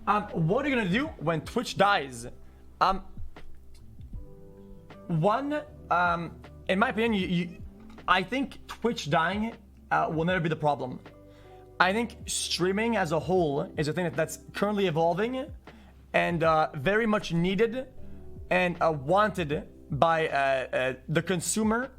What are you gonna do when Twitch dies? In my opinion, I think Twitch dying will never be the problem. I think streaming as a whole is a thing that's currently evolving and very much needed and wanted by the consumer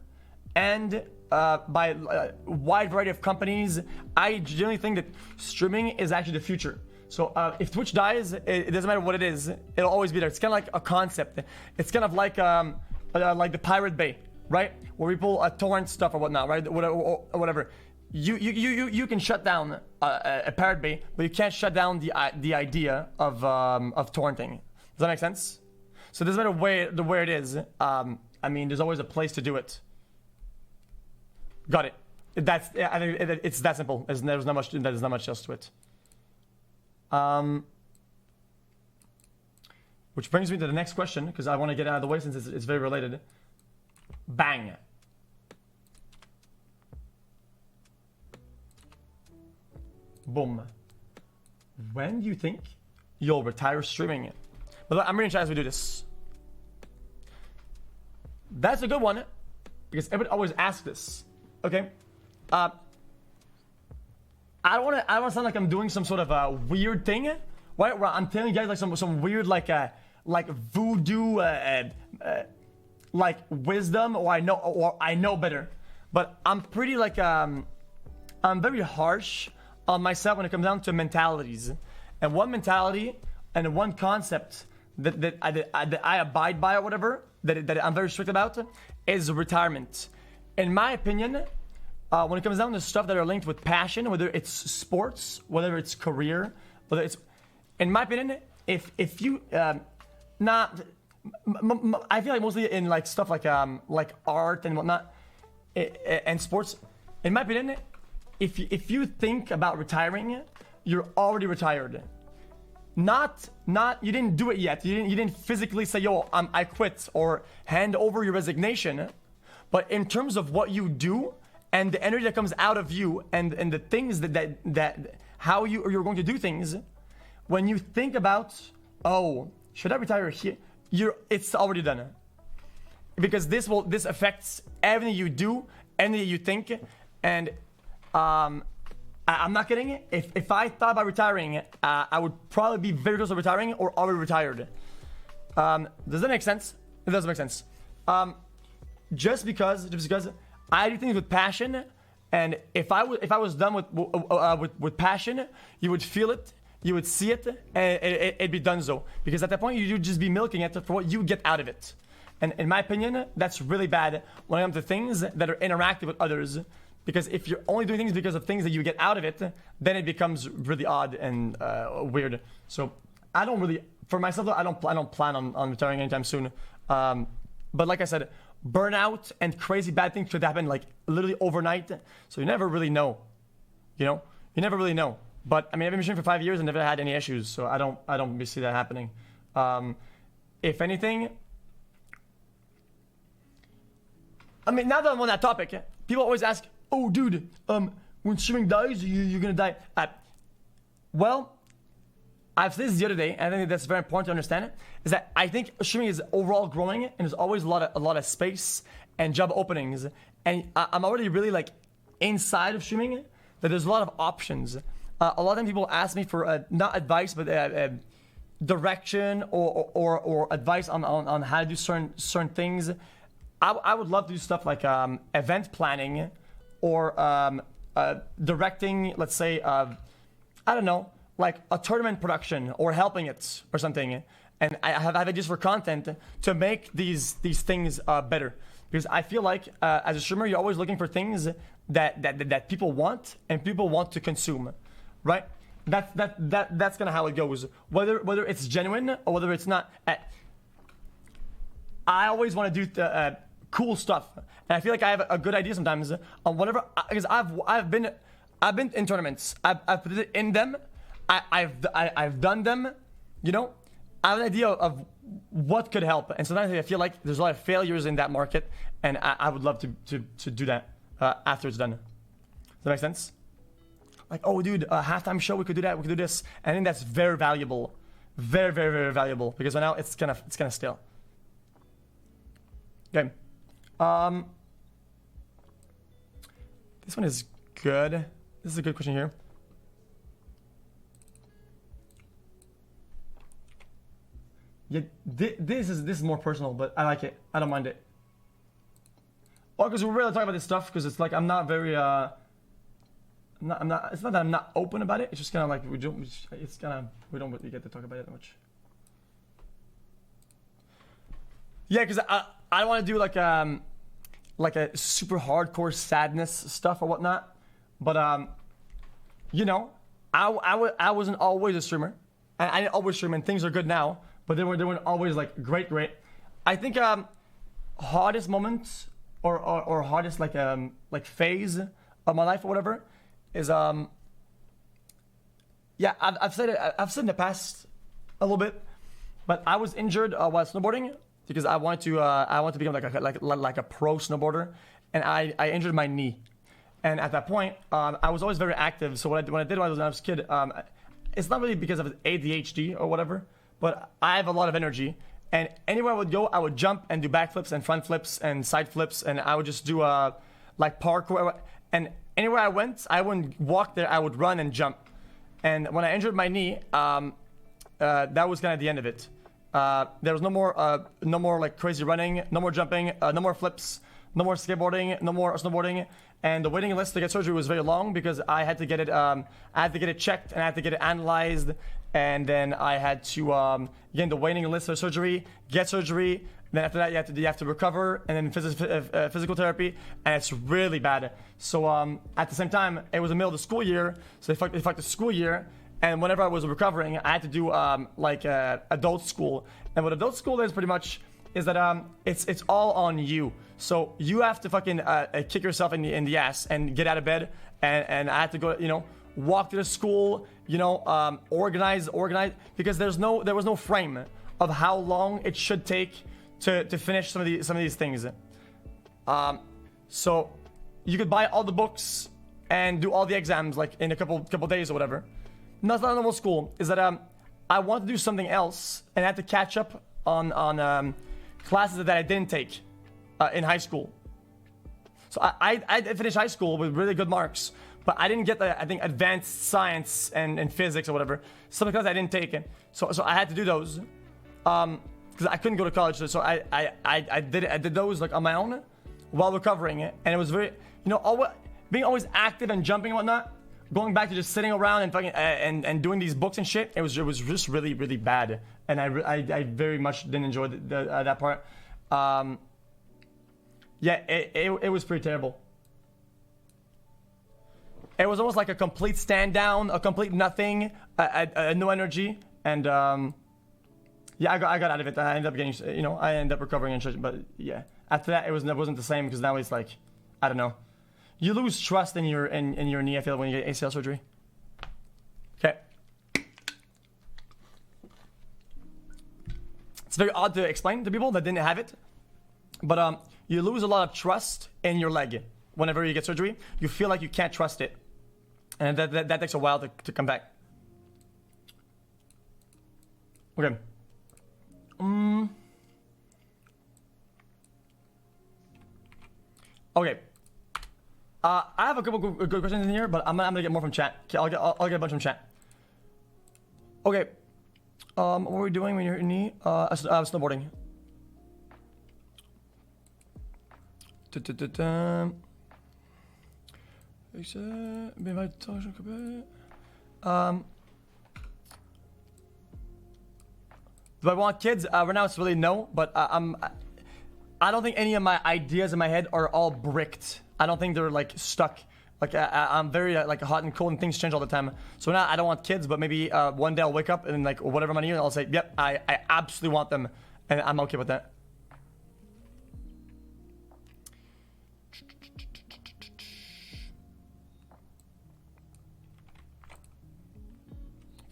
and by a wide variety of companies. I generally think that streaming is actually the future. So if Twitch dies, it doesn't matter what it is, it'll always be there. It's kind of like a concept. It's kind of like the Pirate Bay, right? Where people torrent stuff or whatnot, right? Whatever. You can shut down a Pirate Bay, but you can't shut down the idea of torrenting. Does that make sense? So it doesn't matter where it is. I mean, there's always a place to do it. Got it. I think it's that simple. There's not much else to it. Which brings me to the next question, because I want to get out of the way since it's very related. Bang. Boom. When do you think you'll retire streaming? But I'm really excited as we do this. That's a good one, because everybody always asks this. Okay. I don't want to sound like I'm doing some sort of a weird thing, right? Where I'm telling you guys like some weird like voodoo like wisdom, or I know better. But I'm pretty like I'm very harsh on myself when it comes down to mentalities. And one mentality and one concept that I abide by or whatever that I'm very strict about is retirement. In my opinion, when it comes down to stuff that are linked with passion, whether it's sports, whether it's career, whether it's, in my opinion, if you I feel like mostly in like stuff like art and whatnot, and sports. In my opinion, if you think about retiring, you're already retired. Not you didn't do it yet. You didn't physically say, yo, I quit, or hand over your resignation. But in terms of what you do and the energy that comes out of you and the things that how you're going to do things, when you think about, oh, should I retire here? It's already done. Because this affects everything you do, anything you think, and I'm not kidding. If I thought about retiring, I would probably be very close to retiring or already retired. Does that make sense? It doesn't make sense. Just because I do things with passion, and if I was done with passion, you would feel it, you would see it, and it'd be done so. Because at that point, you'd just be milking it for what you get out of it. And in my opinion, that's really bad when it comes to things that are interactive with others. Because if you're only doing things because of things that you get out of it, then it becomes really odd and weird. So I don't really, for myself, I don't plan on retiring anytime soon. But like I said, burnout and crazy bad things could happen like literally overnight. So you never really know, you never really know. But I mean, I've been streaming for 5 years and never had any issues. So I don't see that happening. If anything, I mean, now that I'm on that topic, people always ask, oh, dude, when streaming dies, you're gonna die. Well, I've said this the other day, and I think that's very important to understand, is that I think streaming is overall growing, and there's always a lot of space and job openings. And I'm already really like inside of streaming, that there's a lot of options. A lot of time people ask me for not advice, but direction or advice on how to do certain things. I would love to do stuff like event planning, or directing, let's say, I don't know, like a tournament production or helping it or something. And I have ideas for content to make these things better. Because I feel like as a streamer, you're always looking for things that people want and people want to consume, right? That's kind of how it goes. Whether it's genuine or whether it's not. I always want to do cool stuff, and I feel like I have a good idea sometimes on whatever, because I've been in tournaments. I've put it in them. I've done them. I have an idea of what could help, and sometimes I feel like there's a lot of failures in that market, and I would love to do that after it's done. Does that make sense? like, oh, dude, a halftime show, we could do that, we could do this. And I think that's very valuable, very, very, very valuable, because right now it's kind of stale. Okay, this one is good. This is a good question here. Yeah, this is more personal, but I like it. I don't mind it. Oh, because we're really talking about this stuff, because it's like I'm not very I'm not. It's not that I'm not open about it. It's just kind of like we don't really get to talk about it that much. Yeah, because I don't want to do like a super hardcore sadness stuff or whatnot, but you know, I wasn't always a streamer. I didn't always stream, and things are good now, but they weren't always like great. I think hardest moments or hardest like phase of my life or whatever is yeah, I've said in the past a little bit, but I was injured while snowboarding because I wanted to become like a pro snowboarder, and I injured my knee. And at that point, I was always very active. So when I did when I was a kid, it's not really because of ADHD or whatever, but I have a lot of energy. And anywhere I would go, I would jump and do backflips and front flips and side flips, and I would just do like parkour. And anywhere I went, I wouldn't walk there. I would run and jump. And when I injured my knee, that was kind of the end of it. There was no more like crazy running, no more jumping, no more flips, no more skateboarding, no more snowboarding. And the waiting list to get surgery was very long because I had to get it checked, and I had to get it analyzed, and then I had to get in the waiting list for surgery, get surgery. Then after that, you have to recover, and then physical therapy, and it's really bad. So at the same time, it was the middle of the school year, so they fucked the school year. And whenever I was recovering, I had to do adult school. And what adult school is pretty much is that it's all on you. So you have to fucking kick yourself in the ass and get out of bed. And I had to go, walk to the school, organize, because there was no frame of how long it should take to finish some of these things. So you could buy all the books and do all the exams like in a couple days or whatever. And that's not normal school. Is that I want to do something else, and I had to catch up on classes that I didn't take in high school. So I finished high school with really good marks, but I didn't get I think advanced science and physics or whatever. Some classes I didn't take it. So I had to do those because I couldn't go to college. So I did those like on my own while recovering it, and it was very being always active and jumping and whatnot. Going back to just sitting around and fucking and doing these books and shit, it was just really bad, and I very much didn't enjoy that part. Yeah, it was pretty terrible. It was almost like a complete stand down, a complete nothing, no energy, and yeah, I got out of it. I ended up getting, I ended up recovering and shit. But yeah, after that, it wasn't the same because now it's like, I don't know. You lose trust in your knee, I feel, when you get ACL surgery. Okay. It's very odd to explain to people that didn't have it. But you lose a lot of trust in your leg whenever you get surgery. You feel like you can't trust it. And that takes a while to come back. Okay. Okay. I have a couple good questions in here, but I'm gonna get more from chat. Okay, I'll get a bunch from chat. Okay. What were we doing when you're in knee? Snowboarding. Do I want kids? Right now it's really no, but I don't think any of my ideas in my head are all bricked. I don't think they're like stuck. Like I'm very like hot and cold, and things change all the time. So now I don't want kids, but maybe one day I'll wake up and like whatever money, and I'll say, yep, I absolutely want them, and I'm okay with that.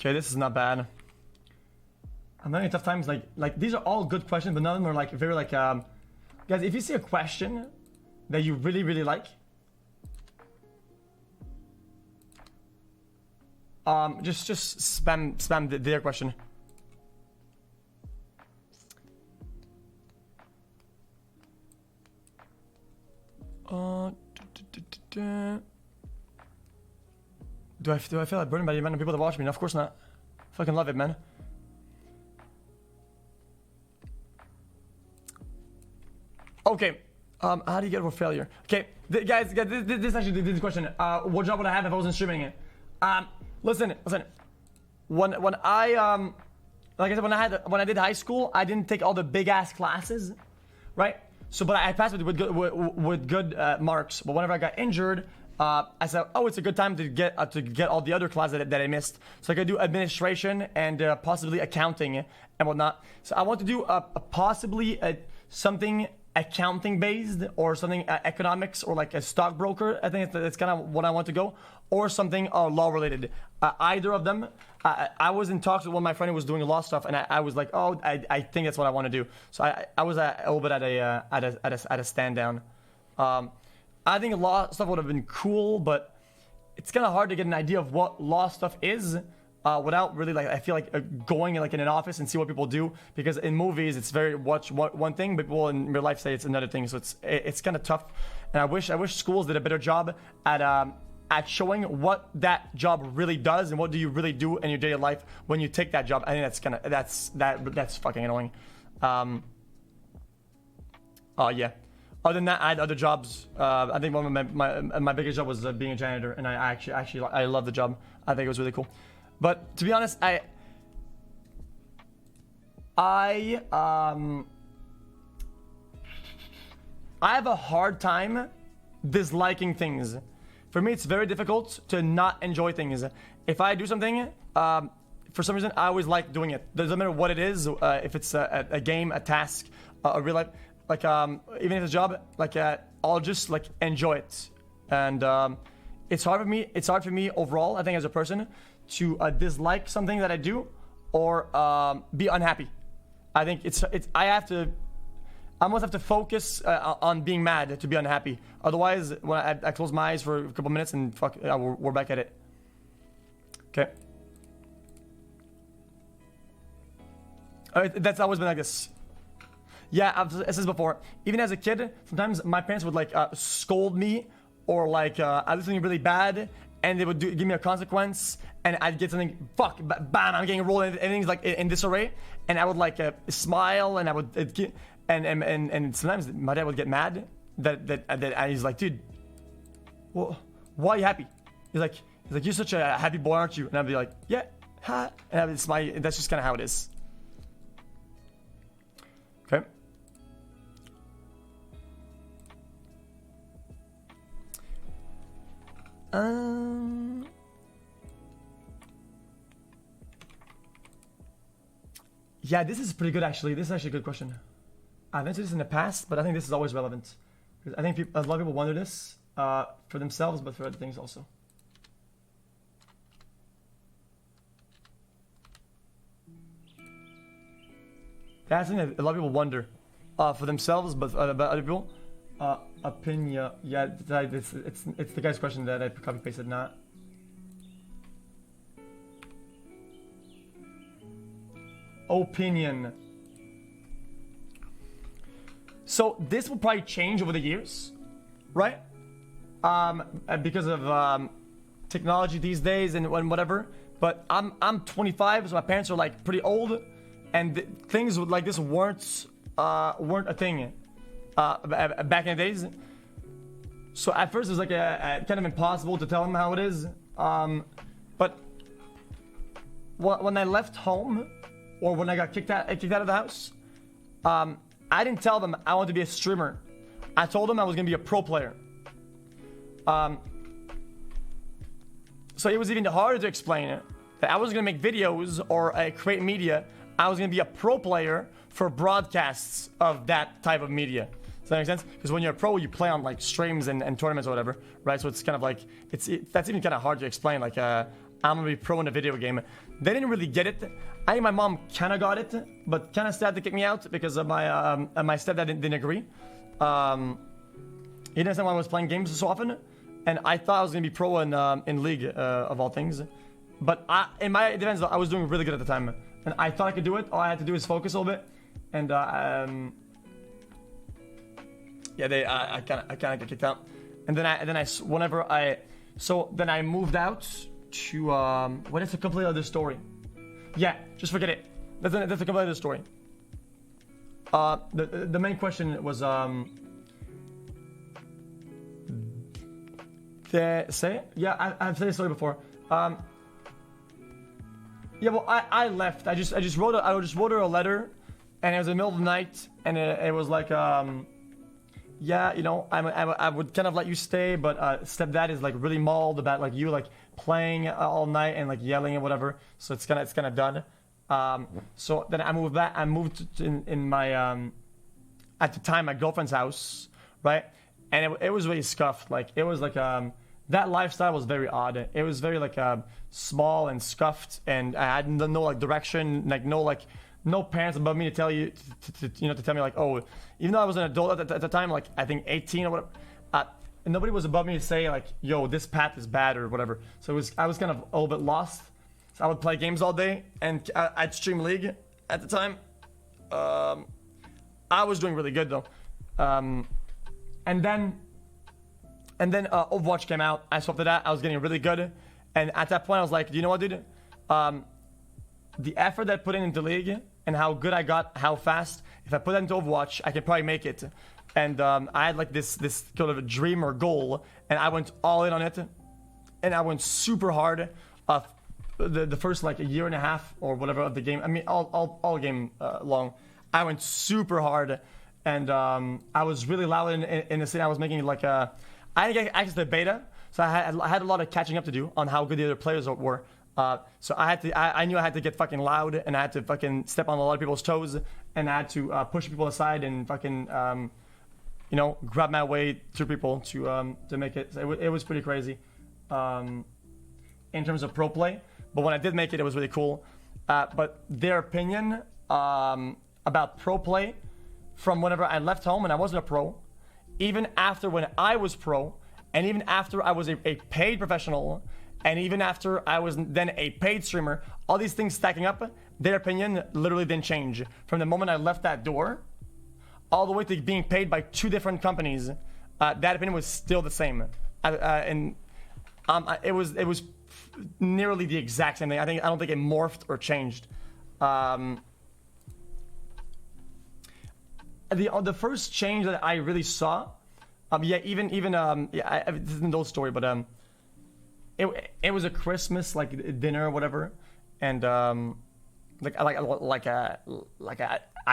Okay, this is not bad. I'm having tough times. Like these are all good questions, but none of them are like very like guys. If you see a question that you really like, Just spam their question. Do I feel like burning by the amount of people that watch me? No, of course not. Fucking love it, man. Okay. How do you get over failure? Okay, guys, this actually this question. What job would I have if I wasn't streaming it? Listen. When I like I said, when I did high school, I didn't take all the big ass classes, right? So, but I passed with good marks. But whenever I got injured, I said, oh, it's a good time to get all the other classes that I missed. So I could do administration and possibly accounting and whatnot. So I want to do possibly something accounting based or something economics or like a stockbroker. I think that's kind of what I want to go, or something law related. Either of them. I was in talks with one of my friends who was doing law stuff, and I was like, oh, I think that's what I want to do. So I was a little bit at a stand down. I think law stuff would have been cool, but it's kind of hard to get an idea of what law stuff is without really I feel like going in an office and see what people do, because in movies it's very watch one thing, but people in real life say it's another thing. So it's kind of tough, and I wish schools did a better job at showing what that job really does and what do you really do in your daily life when you take that job. I think that's fucking annoying. Yeah. Other than that, I had other jobs. I think one of my biggest job was being a janitor, and I actually I love the job. I think it was really cool. But to be honest, I have a hard time disliking things. For me, it's very difficult to not enjoy things. If I do something, for some reason, I always like doing it. Doesn't matter what it is. If it's a game, a task, a real life. Like even if it's a job, I'll just enjoy it, and it's hard for me. It's hard for me overall, I think, as a person, to dislike something that I do or be unhappy. I think I must have to focus on being mad to be unhappy. Otherwise, when I close my eyes for a couple minutes and fuck, we're back at it. Okay. That's always been like this. Yeah, I've said this before. Even as a kid, sometimes my parents would scold me or I did something really bad, and they would give me a consequence, and I'd get something. Fuck, bam! I'm getting rolled, and everything's in disarray, and I would smile, and I would and sometimes my dad would get mad that he's like, dude, well, why are you happy? He's like, you're such a happy boy, aren't you? And I'd be like, yeah, ha, and that's just kind of how it is. Okay. Yeah, this is pretty good actually. This is actually a good question. I've answered this in the past, but I think this is always relevant. Because I think a lot of people wonder this for themselves, but for other things also. That's something that a lot of people wonder for themselves, but about other people. Opinion. Yeah, it's the guy's question that I copy pasted, not. Opinion. So this will probably change over the years, right? Because of technology these days and whatever. But I'm 25, so my parents are pretty old, and things like this weren't a thing back in the days. So at first it was kind of impossible to tell them how it is. But when I left home, or when I got kicked out of the house, I didn't tell them I wanted to be a streamer. I told them I was gonna be a pro player. So it was even harder to explain it, that I wasn't gonna make videos or create media. I was gonna be a pro player for broadcasts of that type of media. Does that make sense? Because when you're a pro, you play on streams and tournaments or whatever, right? So it's kind of that's even kind of hard to explain. I'm gonna be pro in a video game. They didn't really get it. I think my mom kind of got it, but kind of sad to kick me out because of my stepdad didn't agree. He didn't understand why I was playing games so often, and I thought I was gonna be pro in League of all things, But in my defense, I was doing really good at the time, and I thought I could do it. All I had to do is focus a little bit, and yeah, I kind of got kicked out, and then I moved out to what is a completely other story. Yeah, just forget it. That's a completely other story. The main question was say it? Yeah, I've said this story before. Yeah, well, I left. I just wrote her a letter, and it was in the middle of the night, and it was like yeah, you know, I would kind of let you stay, but stepdad is like really mauled about like you like playing all night and like yelling and whatever. So it's kind of done. So then I moved back. I moved in my at the time my girlfriend's house, right? And it was really scuffed. Like it was like that lifestyle was very odd. It was very like small and scuffed, and I had no like direction, like no parents above me to tell you to tell me like, oh, even though I was an adult at the time, like I think 18 or whatever, and nobody was above me to say like, yo, this path is bad or whatever. So I was kind of a little bit lost. So I would play games all day, and I'd stream League at the time. I was doing really good though, and then Overwatch came out. I swapped to that. I was getting really good, and at that point I was like, do you know what, dude? The effort that I put into League and how good I got, how fast, if I put that into Overwatch, I could probably make it. And I had like this kind of a dream or goal, and I went all in on it, and I went super hard. The first like a year and a half or whatever of the game. I mean, all game long, I went super hard, and I was really loud in the scene. I was making like I didn't get access to the beta, so I had a lot of catching up to do on how good the other players were. So I knew I had to get fucking loud, and I had to fucking step on a lot of people's toes, and I had to push people aside and fucking grab my way through people to make it. So it was pretty crazy in terms of pro play. But when I did make it, it was really cool. But their opinion about pro play from whenever I left home and I wasn't a pro, even after when I was pro, and even after I was a paid professional, and even after I was then a paid streamer, all these things stacking up, their opinion literally didn't change. From the moment I left that door, all the way to being paid by 2 different companies, that opinion was still the same. It was nearly the exact same thing. I don't think it morphed or changed. The first change that I really saw, this isn't an old story, but it was a Christmas like dinner or whatever, and I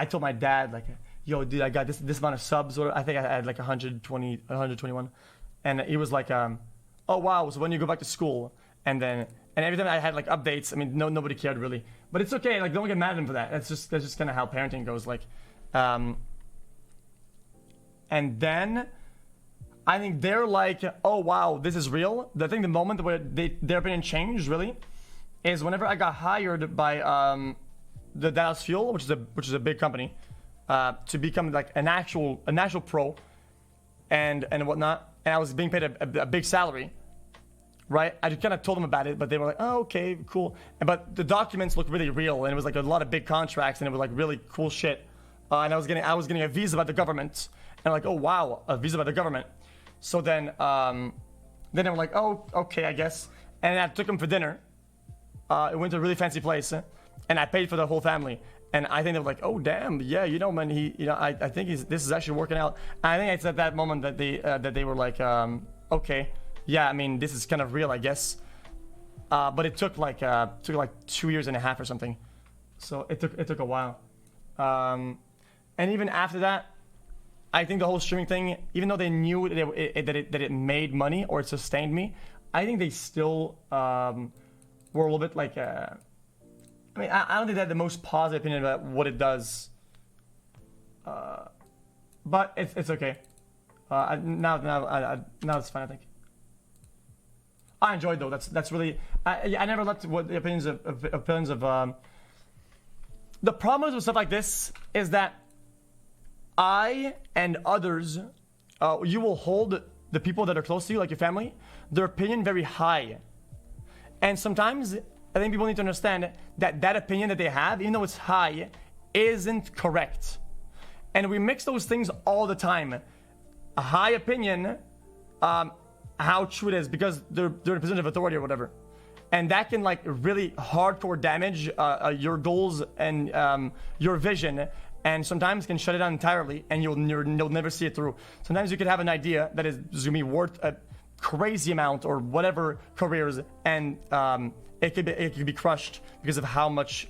told my dad like, yo, dude, I got this amount of subs, or I think I had like 120, 121, and he was like, oh wow, so when you go back to school, and every time I had like updates, I mean, nobody cared really, but it's okay, like don't get mad at him for that. That's just kind of how parenting goes, like, and then I think they're like, oh wow, this is real. I think the moment where their opinion changed really is whenever I got hired by the Dallas Fuel, which is a big company, to become like a national pro and whatnot, and I was being paid a big salary, right? I just kind of told them about it, but they were like, oh okay, cool. But the documents looked really real, and it was like a lot of big contracts, and it was like really cool shit. And I was getting a visa by the government, and I'm like, oh wow, a visa by the government. So then they were like, oh, okay, I guess. And I took them for dinner. It went to a really fancy place, and I paid for the whole family. And I think they were like, oh damn, yeah, man, I think this is actually working out. And I think it's at that moment that they were like, okay, yeah, I mean, this is kind of real, I guess. But it took like 2 years and a half or something. So it took a while. And even after that, I think the whole streaming thing, even though they knew that it made money or it sustained me, I think they still were a little bit like, I mean, I don't think they had the most positive opinion about what it does, but it's okay. Now it's fine, I think. I enjoyed though. That's really I never let what the opinions of the problem with stuff like this is that I and others, you will hold the people that are close to you, like your family, their opinion very high. And sometimes I think people need to understand that that opinion that they have, even though it's high, isn't correct. And we mix those things all the time. A high opinion, how true it is, because they're in a position of authority or whatever. And that can like really hardcore damage your goals and your vision, and sometimes can shut it down entirely, and you'll never see it through. Sometimes you could have an idea that is gonna be worth a crazy amount or whatever careers, and it could be crushed because of how much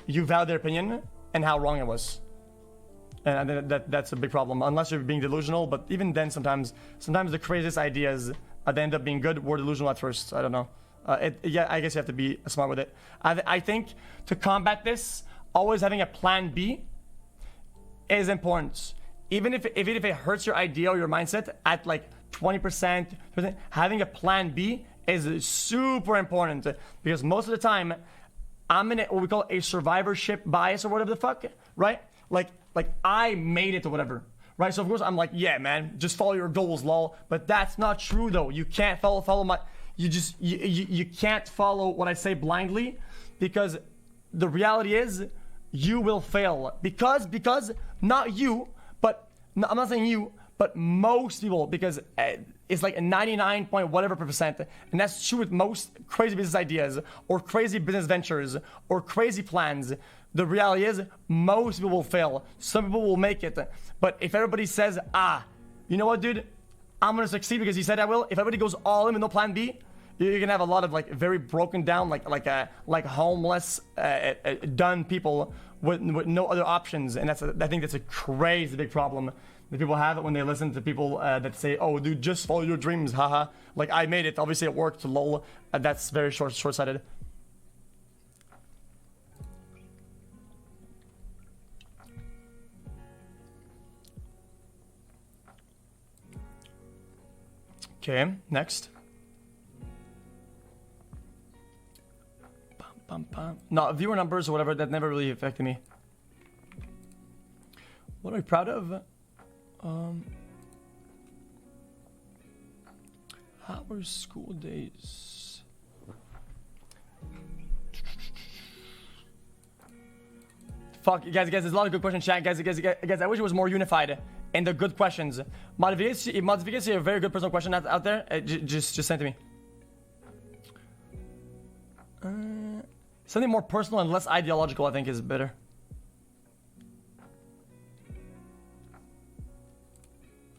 you value their opinion and how wrong it was. And that's a big problem, unless you're being delusional. But even then, sometimes the craziest ideas they end up being good. We're delusional at first. I don't know. Yeah, I guess you have to be smart with it. I think to combat this, always having a plan B is important. Even if it hurts your idea or your mindset at like 20%, having a plan B is super important, because most of the time I'm in what we call a survivorship bias or whatever the fuck, right? Like I made it or whatever, right? So of course I'm like, yeah, man, just follow your goals, lol. But that's not true though. You can't follow my. You can't follow what I say blindly, because the reality is you will fail because not you, but I'm not saying you, but most people, because it's like a 99 point whatever percent, and that's true with most crazy business ideas or crazy business ventures or crazy plans. The reality is most people will fail. Some people will make it. But if everybody says, you know what, dude, I'm gonna succeed because he said I will. If everybody goes all in with no plan B, you're gonna have a lot of like very broken down, like homeless, done people with no other options. And I think that's a crazy big problem that people have when they listen to people that say, "Oh, dude, just follow your dreams, haha." Like, I made it. Obviously, it worked. Lol. That's very short-sighted. Okay, next. No, viewer numbers or whatever, that never really affected me. What are we proud of? How were school days? Fuck, guys, there's a lot of good questions, chat. Guys, I wish it was more unified in the good questions. Modification, a very good personal question out there. Just send it to me. Something more personal and less ideological, I think, is better.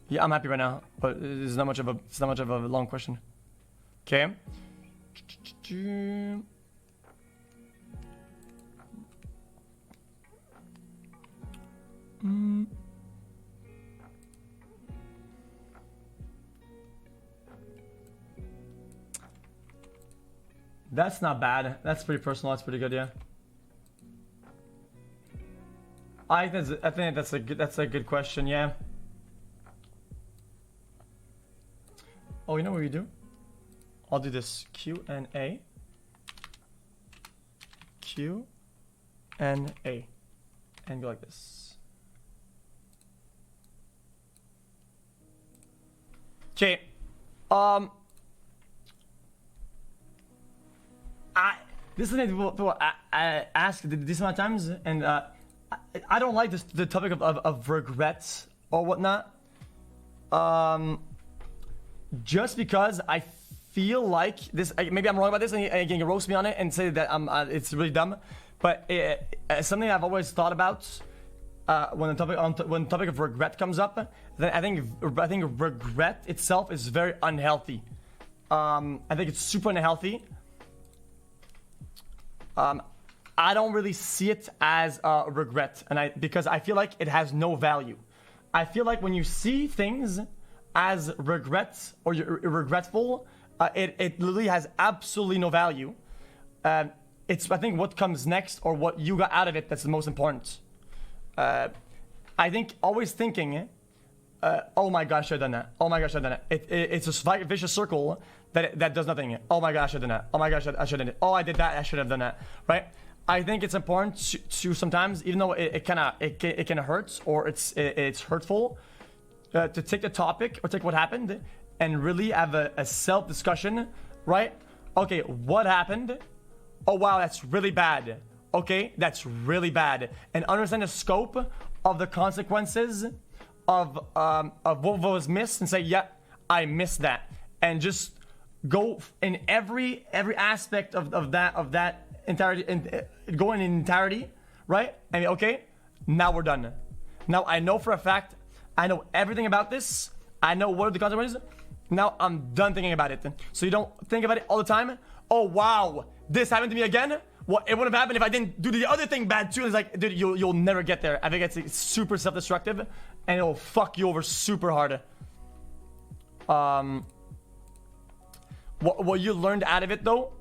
Yeah, I'm happy right now, but it's not much of a long question. Okay. That's not bad. That's pretty personal. That's pretty good, yeah. I think that's a good question, yeah. Oh, you know what we do? I'll do this Q&A. Q&A. And go like this. Okay. This is something people ask this amount of times, and I don't like the topic of regrets or whatnot. Just because I feel like this, maybe I'm wrong about this, and you can roast me on it and say that it's really dumb, but something I've always thought about when the topic of regret comes up. Then I think regret itself is very unhealthy. I think it's super unhealthy. I don't really see it as a regret, because I feel like it has no value. I feel like when you see things as regrets or you're regretful, it literally has absolutely no value. It's, I think, what comes next or what you got out of it that's the most important. I think always thinking, oh my gosh, I've done that. Oh my gosh, I've done that. It's a vicious circle that does nothing. Oh my gosh, I've done that. Oh my gosh, I should have done it. Oh, I did that. I should have done that. Right? I think it's important to sometimes, even though it can hurt or it's hurtful, to take the topic or take what happened and really have a self-discussion right? Okay, what happened? Oh wow, that's really bad. Okay, that's really bad. And understand the scope of the consequences of what was missed, and say, yeah, I missed that, and just go in every aspect of that entirety, and go in entirety, right? And okay, now we're done. Now I know for a fact, I know everything about this. I know what are the consequences. Now I'm done thinking about it. So you don't think about it all the time. Oh wow, this happened to me again. Well, it wouldn't have happened if I didn't do the other thing bad too. It's like, dude, you'll never get there. I think it's super self-destructive, and it'll fuck you over super hard. What you learned out of it though,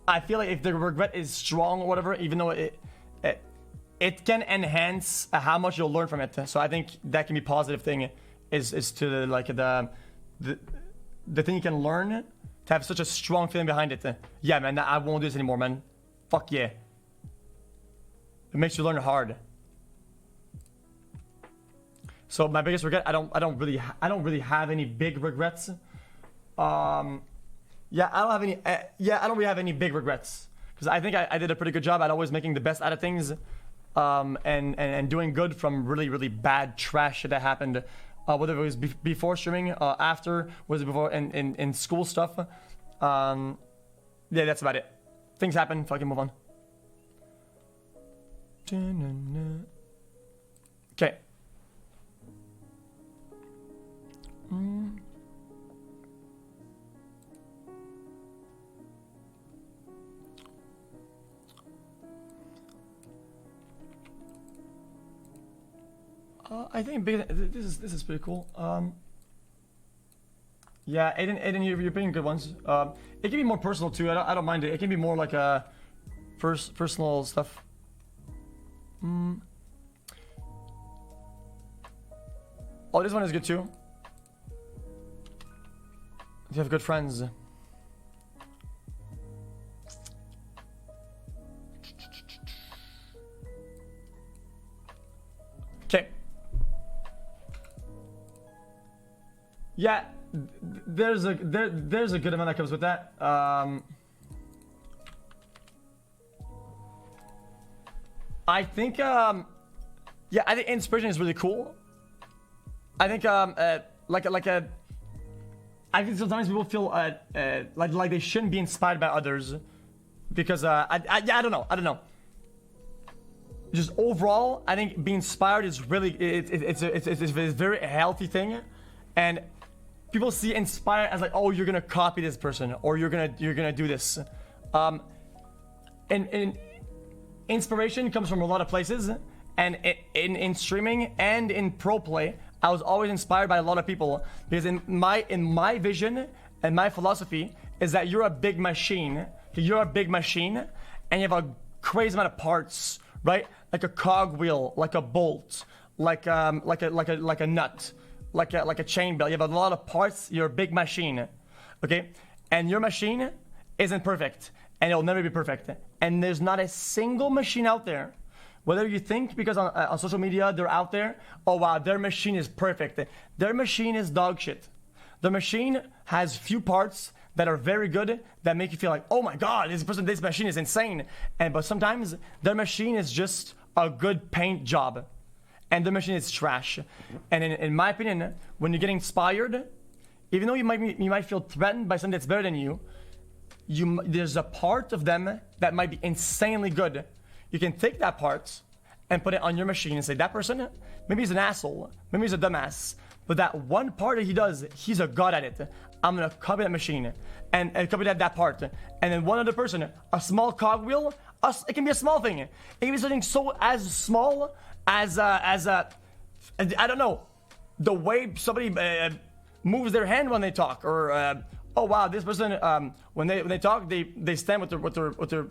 I feel like if the regret is strong or whatever, even though it can enhance how much you'll learn from it. So I think that can be a positive thing, is to like the thing you can learn, to have such a strong feeling behind it. Yeah, man, I won't do this anymore, man. Fuck yeah. It makes you learn hard. So my biggest regret, I don't really have any big regrets. Yeah, I don't have any. I don't really have any big regrets, because I think I did a pretty good job at always making the best out of things, and doing good from really bad trash shit that happened. Whether it was before streaming, after, was it before in school stuff. Yeah, that's about it. Things happen, fucking move on. Okay. I think this is pretty cool. Yeah, Aiden, you're picking good ones. It can be more personal too. I don't mind it. It can be more like a personal stuff. Oh, this one is good too. You have good friends. Okay. Yeah, there's a good amount that comes with that. I think yeah, I think inspiration is really cool. I think I think sometimes people feel like they shouldn't be inspired by others, because I don't know. Just overall, I think being inspired is really it's a very healthy thing, and people see inspire as like, oh, you're gonna copy this person, or you're gonna do this. And inspiration comes from a lot of places, and in streaming and in pro play, I was always inspired by a lot of people, because in my vision and my philosophy is that you're a big machine. You're a big machine, and you have a crazy amount of parts, right? Like a cog wheel, like a bolt, like a nut, like a chain belt. You have a lot of parts. You're a big machine, okay? And your machine isn't perfect, and it'll never be perfect. And there's not a single machine out there, whether you think because on social media they're out there, oh wow, their machine is perfect. Their machine is dog shit. The machine has few parts that are very good, that make you feel like, oh my god, this machine is insane. But sometimes their machine is just a good paint job, and the machine is trash. And in my opinion, when you get inspired, even though you might feel threatened by something that's better than you, there's a part of them that might be insanely good. You can take that part and put it on your machine and say, that person, maybe he's an asshole, maybe he's a dumbass, but that one part that he does, he's a god at it. I'm gonna copy that machine and copy that part. And then one other person, a small cogwheel, it can be a small thing. It can be something so as small as I don't know, the way somebody moves their hand when they talk, or oh wow, this person when they talk, they stand with their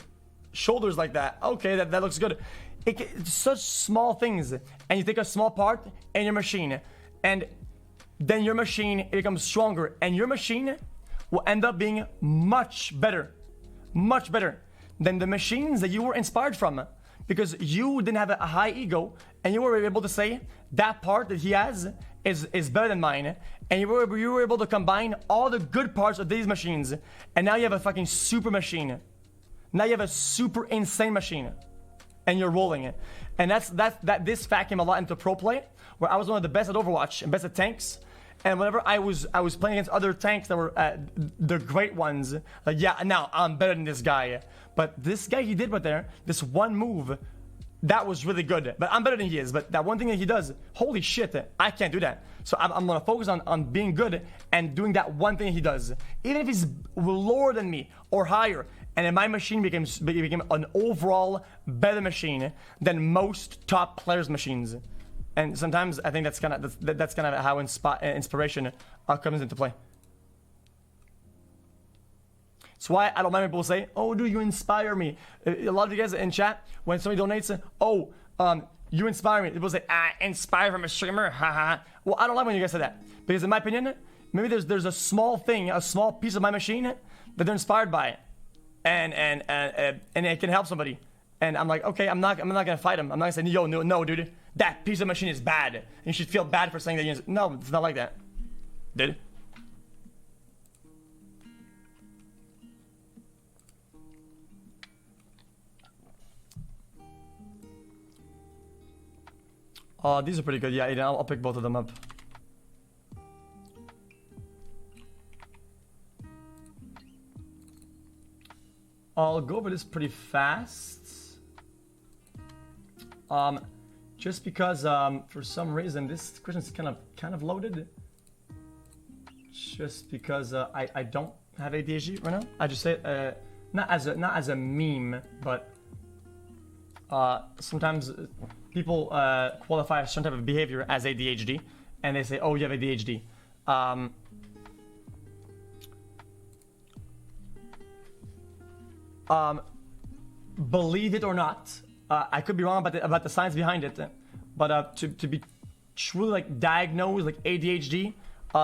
shoulders like that. Okay, that looks good. It's such small things, and you take a small part in your machine, and then your machine, it becomes stronger, and your machine will end up being much better than the machines that you were inspired from, because you didn't have a high ego, and you were able to say that part that he has is better than mine, and you were able to combine all the good parts of these machines, and now you have a fucking super machine. Now you have a super insane machine, and you're rolling it. And this fact came a lot into pro play, where I was one of the best at Overwatch and best at tanks. And whenever I was playing against other tanks that were the great ones, like, yeah, now I'm better than this guy. But this guy he did right there, this one move, that was really good. But I'm better than he is. But that one thing that he does, holy shit, I can't do that. So I'm gonna focus on being good and doing that one thing he does. Even if he's lower than me or higher, and then my machine became an overall better machine than most top players' machines. And sometimes I think that's kind of how inspiration comes into play. That's why I don't mind when people say, "Oh, dude, you inspire me." A lot of you guys in chat, when somebody donates, "Oh, you inspire me." People say, "I inspire from a streamer." Haha. Well, I don't like when you guys say that, because in my opinion, maybe there's a small thing, a small piece of my machine that they're inspired by it, and it can help somebody. And I'm like, okay, I'm not gonna fight him. I'm not gonna say, "Yo, no, dude, that piece of machine is bad, and you should feel bad for saying that." No, it's not like that, dude. Oh, these are pretty good. Yeah, Aiden, I'll pick both of them up. I'll go over this pretty fast. Just because for some reason this question is kind of loaded. Just because I don't have ADHD right now. I just say not as a meme, but sometimes people qualify a certain type of behavior as ADHD, and they say, "Oh, you have ADHD." Believe it or not, I could be wrong about the science behind it, but to be truly like diagnosed like ADHD,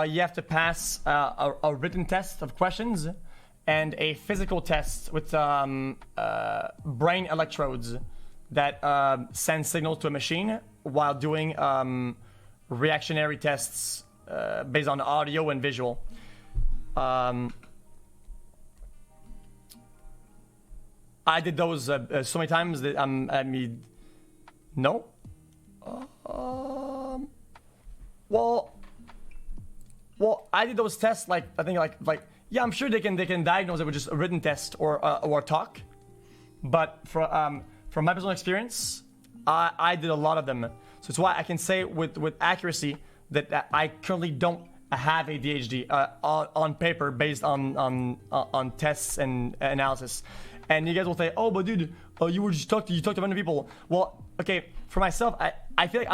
you have to pass a written test of questions and a physical test with brain electrodes that send signals to a machine while doing reactionary tests based on audio and visual. I did those so many times that I mean, no. Well, I did those tests like I think like yeah, I'm sure they can diagnose it with just a written test or a talk, but from my personal experience, I did a lot of them. So it's why I can say with accuracy that I currently don't have ADHD on paper based on tests and analysis. And you guys will say, "Oh, but dude, you talked to a bunch of people." Well, okay, for myself, I feel like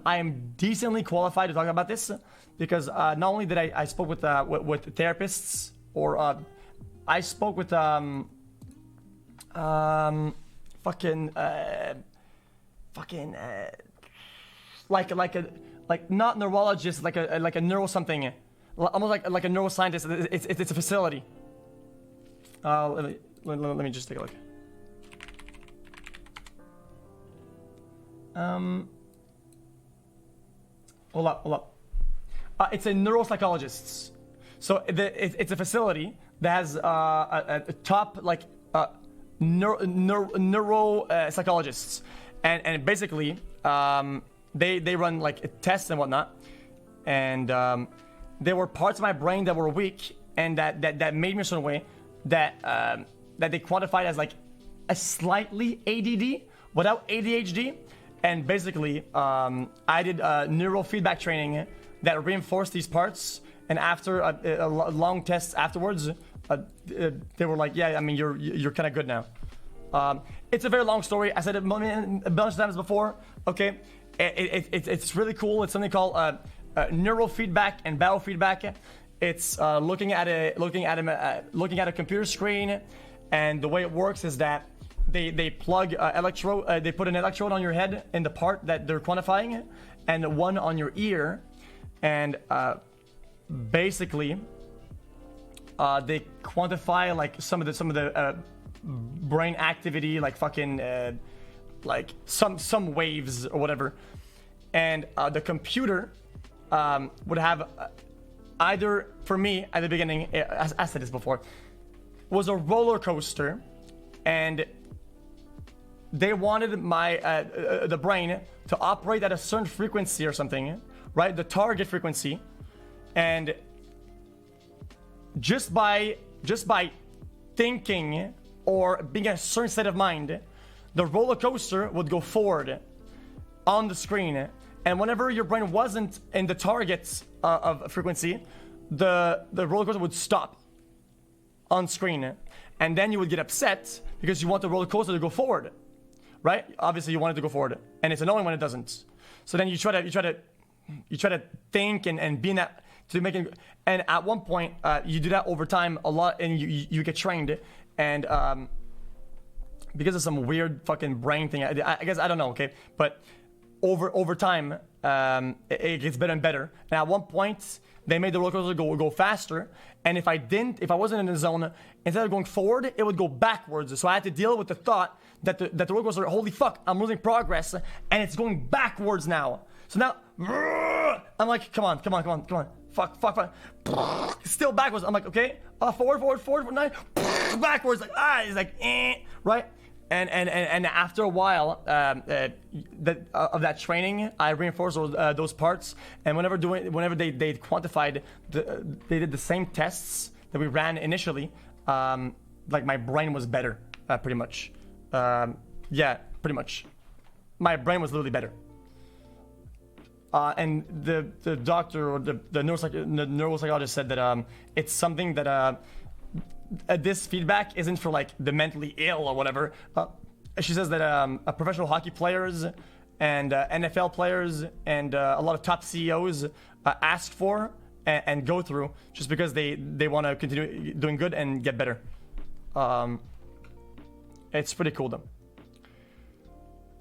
I am decently qualified to talk about this because not only did I spoke with therapists or I spoke with like not neurologist, like a neuro something, almost like a neuroscientist. It's a facility. Let me just take a look. Hold up. It's a neuropsychologist. So it's a facility that has a top like neuro psychologists, and basically they run like tests and whatnot, and there were parts of my brain that were weak and that made me a certain way that they quantified as like a slightly ADD without ADHD. And basically, I did neurofeedback training that reinforced these parts. And after a long test afterwards, they were like, "Yeah, I mean, you're kind of good now." It's a very long story. I said it a bunch of times before. Okay, it's really cool. It's something called neurofeedback and biofeedback. It's looking at a computer screen, and the way it works is that they plug electrode. They put an electrode on your head in the part that they're quantifying, and one on your ear, and basically they quantify like some of the brain activity, like fucking like some waves or whatever, and the computer would have either, for me at the beginning, as I said this before, was a roller coaster, and they wanted my the brain to operate at a certain frequency or something, right? The target frequency, and just by thinking or being in a certain state of mind, the roller coaster would go forward on the screen, and whenever your brain wasn't in the target of frequency, the roller coaster would stop on screen, and then you would get upset because you want the roller coaster to go forward, right? Obviously, you want it to go forward, and it's annoying when it doesn't. So then you try to think and be in that to make it. And at one point, you do that over time a lot, and you get trained, and because of some weird fucking brain thing, I guess I don't know, okay, but over time, it gets better and better. And at one point, they made the roller coaster go faster, and if I wasn't in the zone, instead of going forward, it would go backwards. So I had to deal with the thought that the roller coaster, holy fuck, I'm losing progress, and it's going backwards now. So now, I'm like, come on, fuck, still backwards. I'm like, okay, forward, nice, backwards, like it's like, right? And after a while of that training, I reinforced those parts. And whenever they quantified, they did the same tests that we ran initially. Like my brain was better, pretty much. Yeah, pretty much. My brain was literally better. And the doctor or the neuropsychologist said that it's something that. This feedback isn't for like the mentally ill or whatever. She says that professional hockey players and NFL players and a lot of top CEOs ask for and go through just because they want to continue doing good and get better. It's pretty cool though.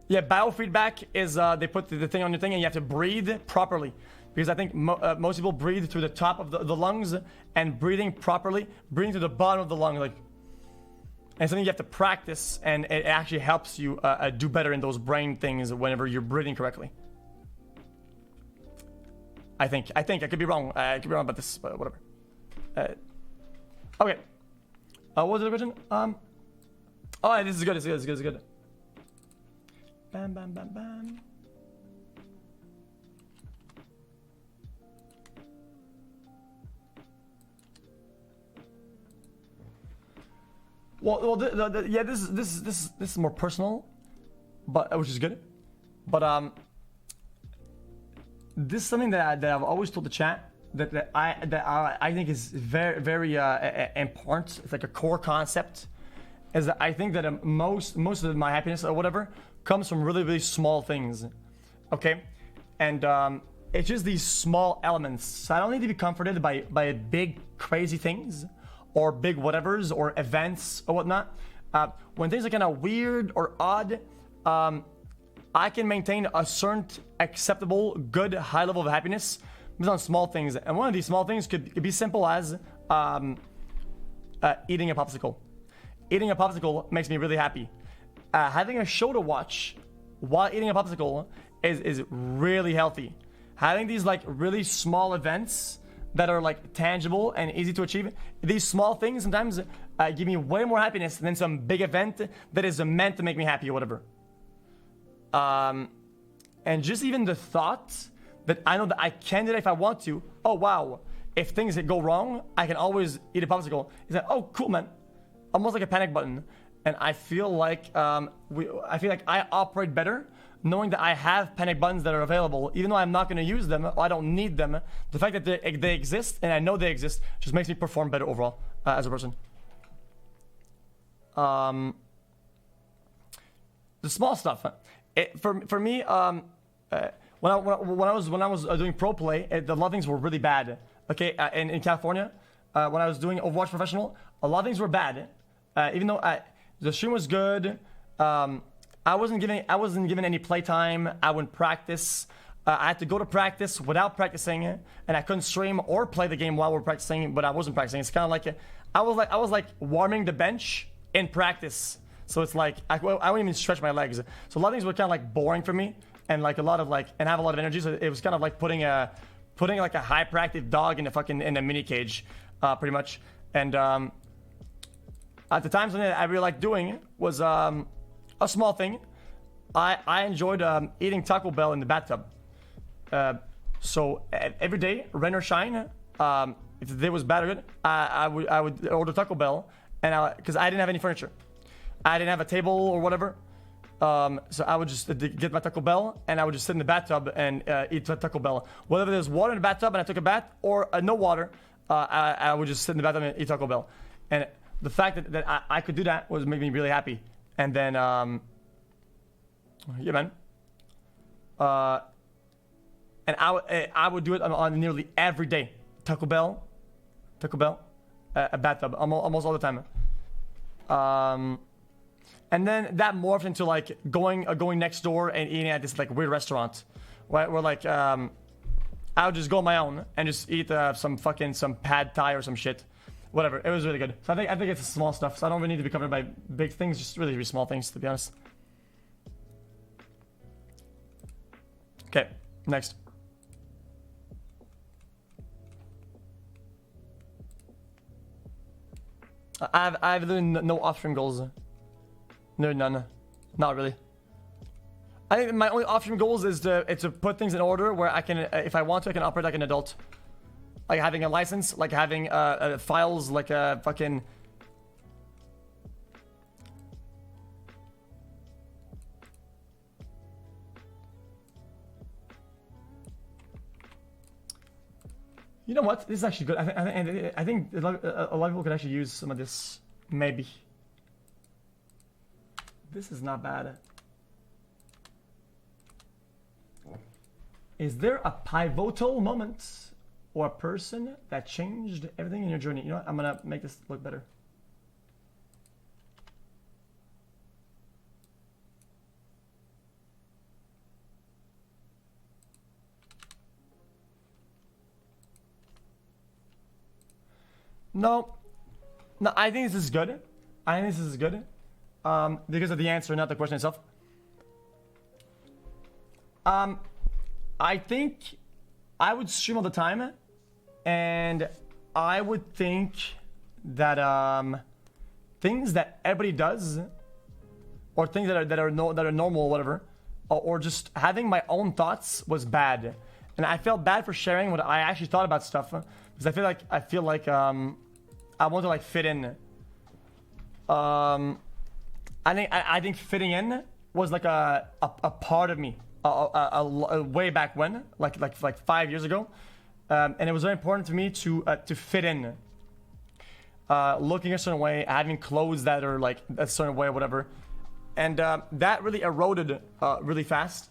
Yeah, biofeedback is they put the thing on your thing and you have to breathe properly. Because I think most people breathe through the top of the lungs, and breathing properly, breathing through the bottom of the lung, like, and something you have to practice, and it actually helps you do better in those brain things whenever you're breathing correctly. I think I could be wrong. I could be wrong about this, but whatever. Okay. What was the question? Oh, this is good. This is good. Bam, bam, bam, bam. Well, yeah, this is more personal, but which is good. But this is something that I've always told the chat that I think is very important. It's like a core concept. Is that I think that most of my happiness or whatever comes from really small things. Okay, and it's just these small elements. So I don't need to be comforted by big crazy things, or big whatevers, or events, or whatnot. When things are kind of weird or odd, I can maintain a certain acceptable, good, high level of happiness based on small things. And one of these small things could be simple as eating a popsicle. Eating a popsicle makes me really happy. Having a show to watch while eating a popsicle is really healthy. Having these like really small events that are like tangible and easy to achieve. These small things sometimes give me way more happiness than some big event that is meant to make me happy or whatever. And just even the thought that I know that I can do that if I want to. Oh wow, if things go wrong, I can always eat a popsicle. It's like, oh cool man, almost like a panic button. And I feel like I operate better knowing that I have panic buttons that are available, even though I'm not going to use them, or I don't need them. The fact that they exist, and I know they exist, just makes me perform better overall as a person. The small stuff. For me, when I was doing pro play, the lot of things were really bad. Okay, in California, when I was doing Overwatch Professional, a lot of things were bad. Even though the stream was good. I wasn't given any playtime. I wouldn't practice. I had to go to practice without practicing, and I couldn't stream or play the game while we're practicing. But I wasn't practicing. It's kind of like I was like warming the bench in practice. So it's like I wouldn't even stretch my legs. So a lot of things were kind of like boring for me, and like a lot of and have a lot of energy. So it was kind of like putting putting like a hyperactive dog in a mini cage, pretty much. And at the time, something that I really liked doing was a small thing. I enjoyed eating Taco Bell in the bathtub. So every day, rain or shine, if the day was bad or good, I would order Taco Bell, and because I didn't have any furniture, I didn't have a table or whatever. So I would just get my Taco Bell, and I would just sit in the bathtub and eat Taco Bell. Whether there's water in the bathtub and I took a bath, or no water, I would just sit in the bathtub and eat Taco Bell. And the fact that I could do that was making me really happy. And then, yeah, man. And I would do it on nearly every day. Taco Bell, a bathtub, almost all the time. And then that morphed into like going next door and eating at this like weird restaurant, where like I would just go on my own and just eat some pad thai or some shit, whatever. It was really good. So I think it's small stuff. So I don't really need to be covered by big things, just really small things, to be honest. Okay, next. I have literally no off-stream goals. No, none. Not really. I think my only off-stream goals is to put things in order where I can, if I want to, I can operate like an adult. Like having a license, like having files, like a fucking... You know what? This is actually good. I think a lot of people could actually use some of this. Maybe. This is not bad. Is there a pivotal moment or a person that changed everything in your journey? You know what? I'm gonna make this look better. No, I think this is good. Because of the answer, not the question itself. I think I would stream all the time, and I would think that things that everybody does, or things that are normal or whatever, or just having my own thoughts was bad, and I felt bad for sharing what I actually thought about stuff. Because I feel like I want to like fit in. I think fitting in was like a part of me, a way back when, like 5 years ago, and it was very important to me to fit in. Looking a certain way, having clothes that are like a certain way, or whatever, and that really eroded really fast.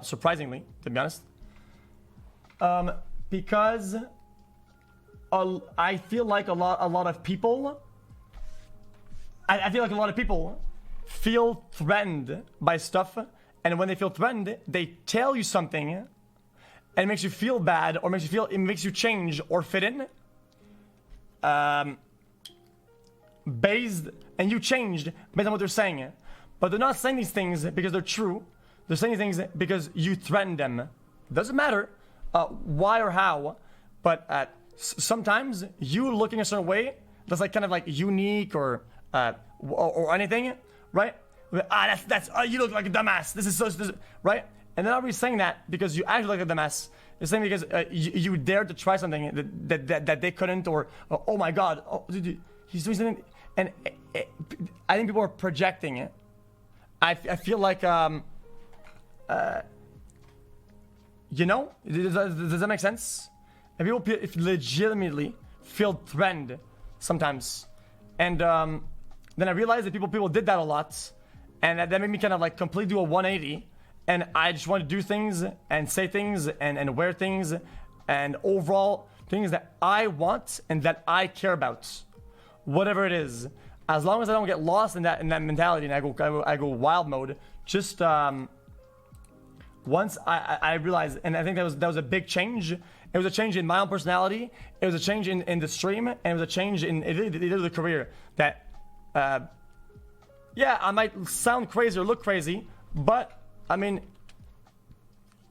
Surprisingly, to be honest. Because I feel like a lot of people. I feel like a lot of people feel threatened by stuff, and when they feel threatened, they tell you something, and it makes you feel bad, or it makes you change or fit in. And you changed based on what they're saying, but they're not saying these things because they're true. They're saying these things because you threatened them. It doesn't matter why or how, but sometimes you looking a certain way that's like kind of like unique or anything, right? That's you look like a dumbass. This is right? And they're not really saying that because you act like a dumbass. They're saying because you dared to try something that they couldn't, or oh my god, he's doing something, and I think people are projecting it. I feel like you know, does that make sense? And people legitimately feel threatened sometimes, and then I realized that people did that a lot, and that made me kind of like completely do a 180, and I just want to do things and say things and wear things and overall things that I want and that I care about, whatever it is, as long as I don't get lost in that mentality and I go wild mode. Just once I realized, and I think that was a big change. It was a change in my own personality. It was a change in the stream, and it was a change in the career. That, yeah, I might sound crazy or look crazy, but I mean,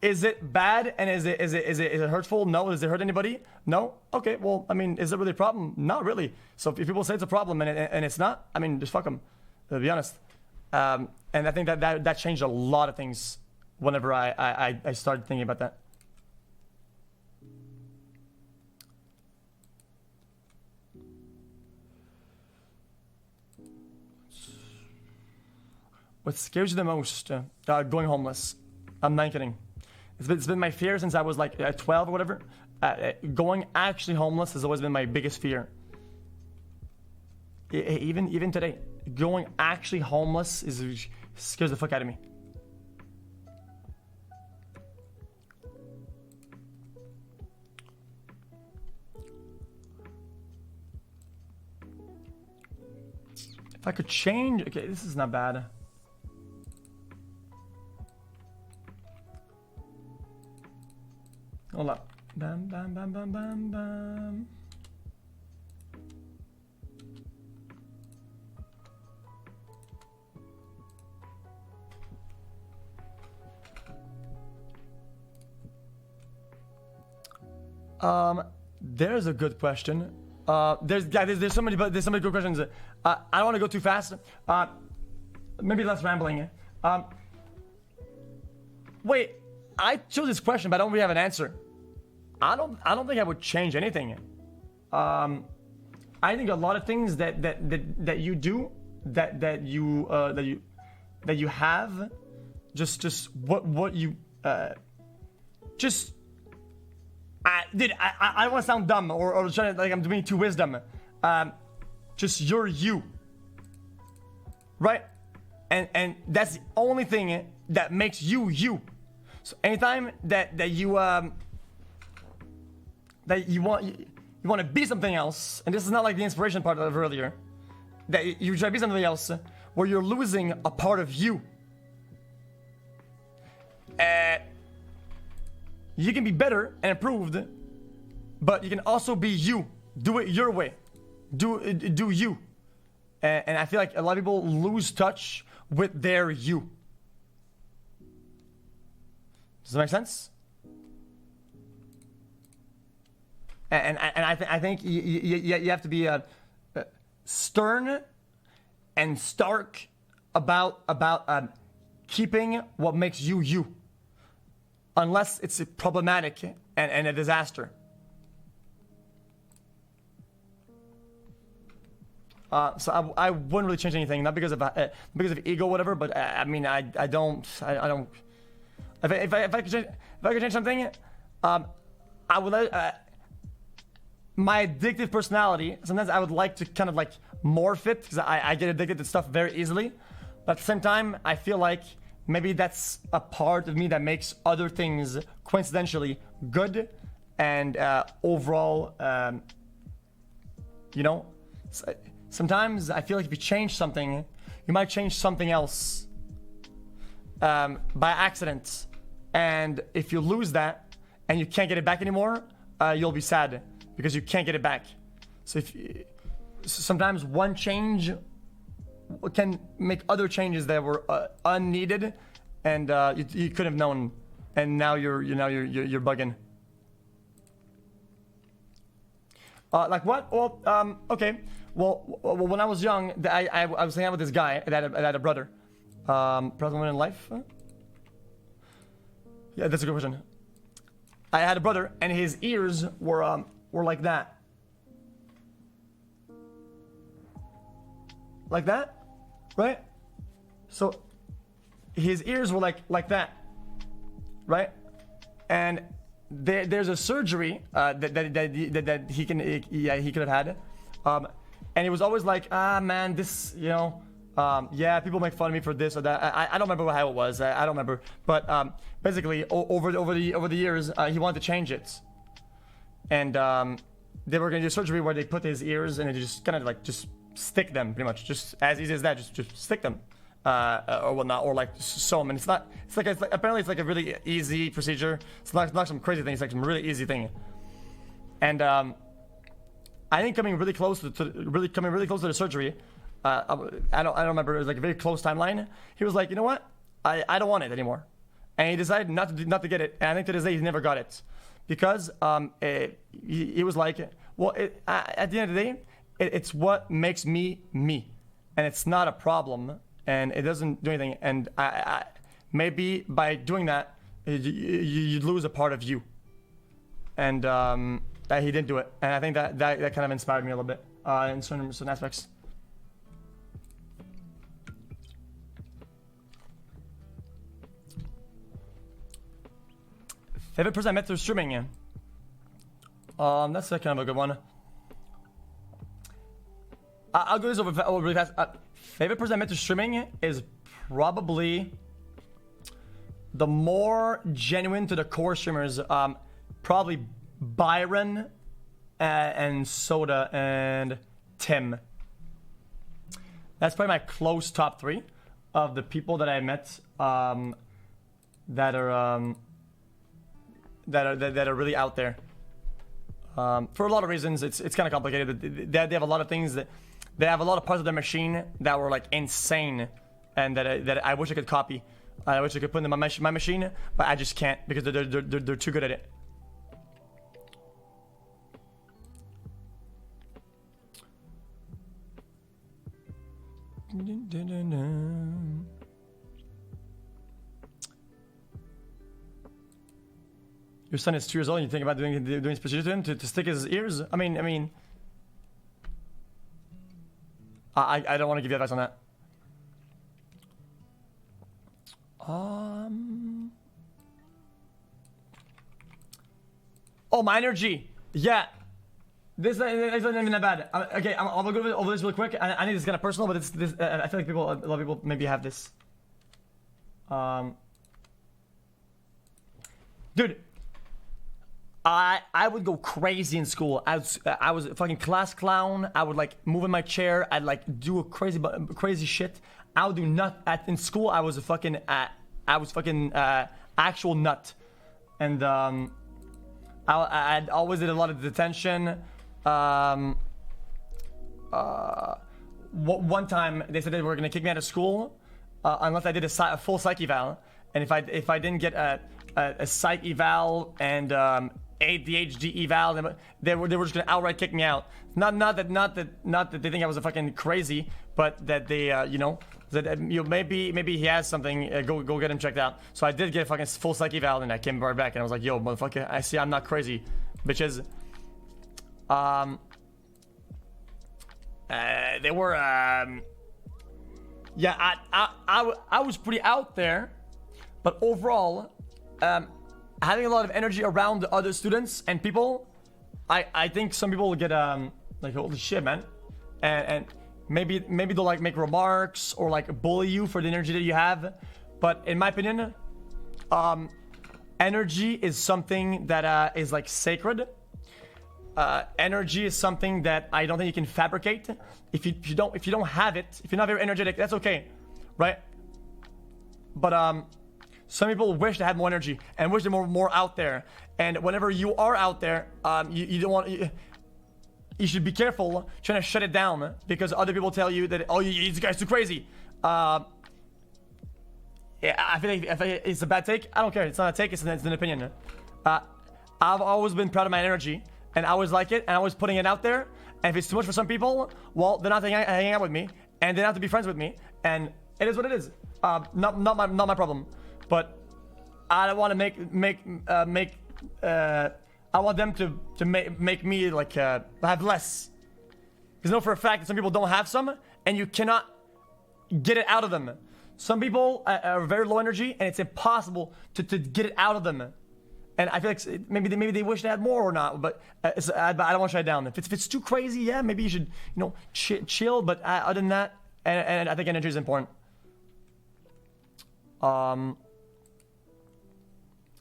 Is it bad and is it hurtful? No. Does it hurt anybody? No. Okay. Well, I mean, is it really a problem? Not really. So if people say it's a problem and it's not, I mean, just fuck them. To be honest. And I think that changed a lot of things whenever I started thinking about that. What scares you the most? Going homeless. I'm not kidding. It's been my fear since I was like 12 or whatever. Going actually homeless has always been my biggest fear. Even today, going actually homeless scares the fuck out of me. If I could change, okay, this is not bad. Hold up. Bam, bam, bam, bam, bam, bam. There's a good question. There's so many good questions. I don't want to go too fast. Maybe less rambling. Wait, I chose this question, but I don't really have an answer. I don't think I would change anything. I think a lot of things that you do that you have, just what you just. I don't want to sound dumb or trying to, like I'm doing too wisdom. Just you're you, right? And that's the only thing that makes you you. So anytime that you want to be something else, and this is not like the inspiration part of earlier, that you try to be something else where you're losing a part of you. You can be better and improved, but you can also be you. Do it your way. Do you. And I feel like a lot of people lose touch with their you. Does that make sense? And I think you have to be stern and stark about keeping what makes you you. Unless it's problematic and a disaster. So I wouldn't really change anything, not because of ego or whatever, but I mean I don't. If I could change something, I would my addictive personality. Sometimes I would like to kind of like morph it because I get addicted to stuff very easily, but at the same time I feel like maybe that's a part of me that makes other things coincidentally good and overall, you know, sometimes I feel like if you change something, you might change something else by accident. And if you lose that and you can't get it back anymore, you'll be sad because you can't get it back. So sometimes one change can make other changes that were unneeded, and you could have known, and now you're bugging. Like what? Well, okay. Well, when I was young, I was hanging out with this guy that had a brother. Present moment in life? Yeah, that's a good question. I had a brother, and his ears were like that. Like that? Right? So his ears were like that, right? And there's a surgery that he could have had, and he was always like, man, this, you know, yeah, people make fun of me for this or that. I don't remember how it was. I don't remember, but basically over the years, he wanted to change it, and they were gonna do surgery where they put his ears and they just kind of like just stick them, pretty much, just as easy as that, just stick them, or whatnot, or like sew them. And it's like apparently it's like a really easy procedure. It's not some crazy thing. It's like some really easy thing. And I think coming really close to the surgery, I don't remember. It was like a very close timeline. He was like, you know what? I don't want it anymore. and he decided not to get it. And I think to this day he never got it because he was like, well, at the end of the day, it's what makes me me, and it's not a problem, and it doesn't do anything. And I maybe by doing that, you'd lose a part of you. And that he didn't do it, and I think that kind of inspired me a little bit in certain aspects. Favorite person I met through streaming? That's kind of a good one. I'll go this over really fast. Favorite person I met through streaming is probably the more genuine to the core streamers. Probably Byron and Soda and Tim. That's probably my close top 3 of the people that I met that are really out there. For a lot of reasons, it's kind of complicated. They have a lot of things that they have a lot of parts of their machine that were like insane, and that I wish I could copy. I wish I could put in my machine, but I just can't because they're too good at it. Your son is 2 years old and you think about doing this procedure to him to stick his ears? I mean, I don't want to give you advice on that. Oh, my energy. Yeah. This isn't even that bad. Okay, I'll go over this real quick. I think this is kind of personal, but this I feel like a lot of people maybe have this. Dude, I would go crazy in school. I was a fucking class clown. I would like move in my chair. I'd like do a crazy shit. I would do in school. I was a fucking actual nut, and I always did a lot of detention. One time they said they were gonna kick me out of school unless I did a full psych eval, and if I didn't get a psych eval and ADHD eval, they were just gonna outright kick me out. Not that they think I was a fucking crazy, but that they maybe he has something. Go get him checked out. So I did get a fucking full psych eval, and I came right back, and I was like, yo, motherfucker, I see I'm not crazy, bitches. They were yeah, I was pretty out there, but overall, having a lot of energy around the other students and people, I think some people will get like, holy shit, man, and maybe they'll like make remarks or like bully you for the energy that you have, but in my opinion, energy is something that is like sacred. Energy is something that I don't think you can fabricate. If you don't have it, if you're not very energetic, that's okay, right? But some people wish they had more energy and wish they're more out there. And whenever you are out there, you don't want. You should be careful trying to shut it down because other people tell you that, oh, this guy's too crazy. Yeah, I feel like it's a bad take. I don't care. It's not a take. It's an opinion. I've always been proud of my energy. And I always like it, and I was putting it out there. And if it's too much for some people, well, they're not hanging out with me, and they don't have to be friends with me. And it is what it is. Not my problem. But I don't want to I want them to make me like have less. Because I know for a fact that some people don't have some, and you cannot get it out of them. Some people are very low energy, and it's impossible to get it out of them. And I feel like maybe they wish they had more or not, but I don't want to shut it down. If it's too crazy, yeah, maybe you should chill. But other than that, and I think energy is important.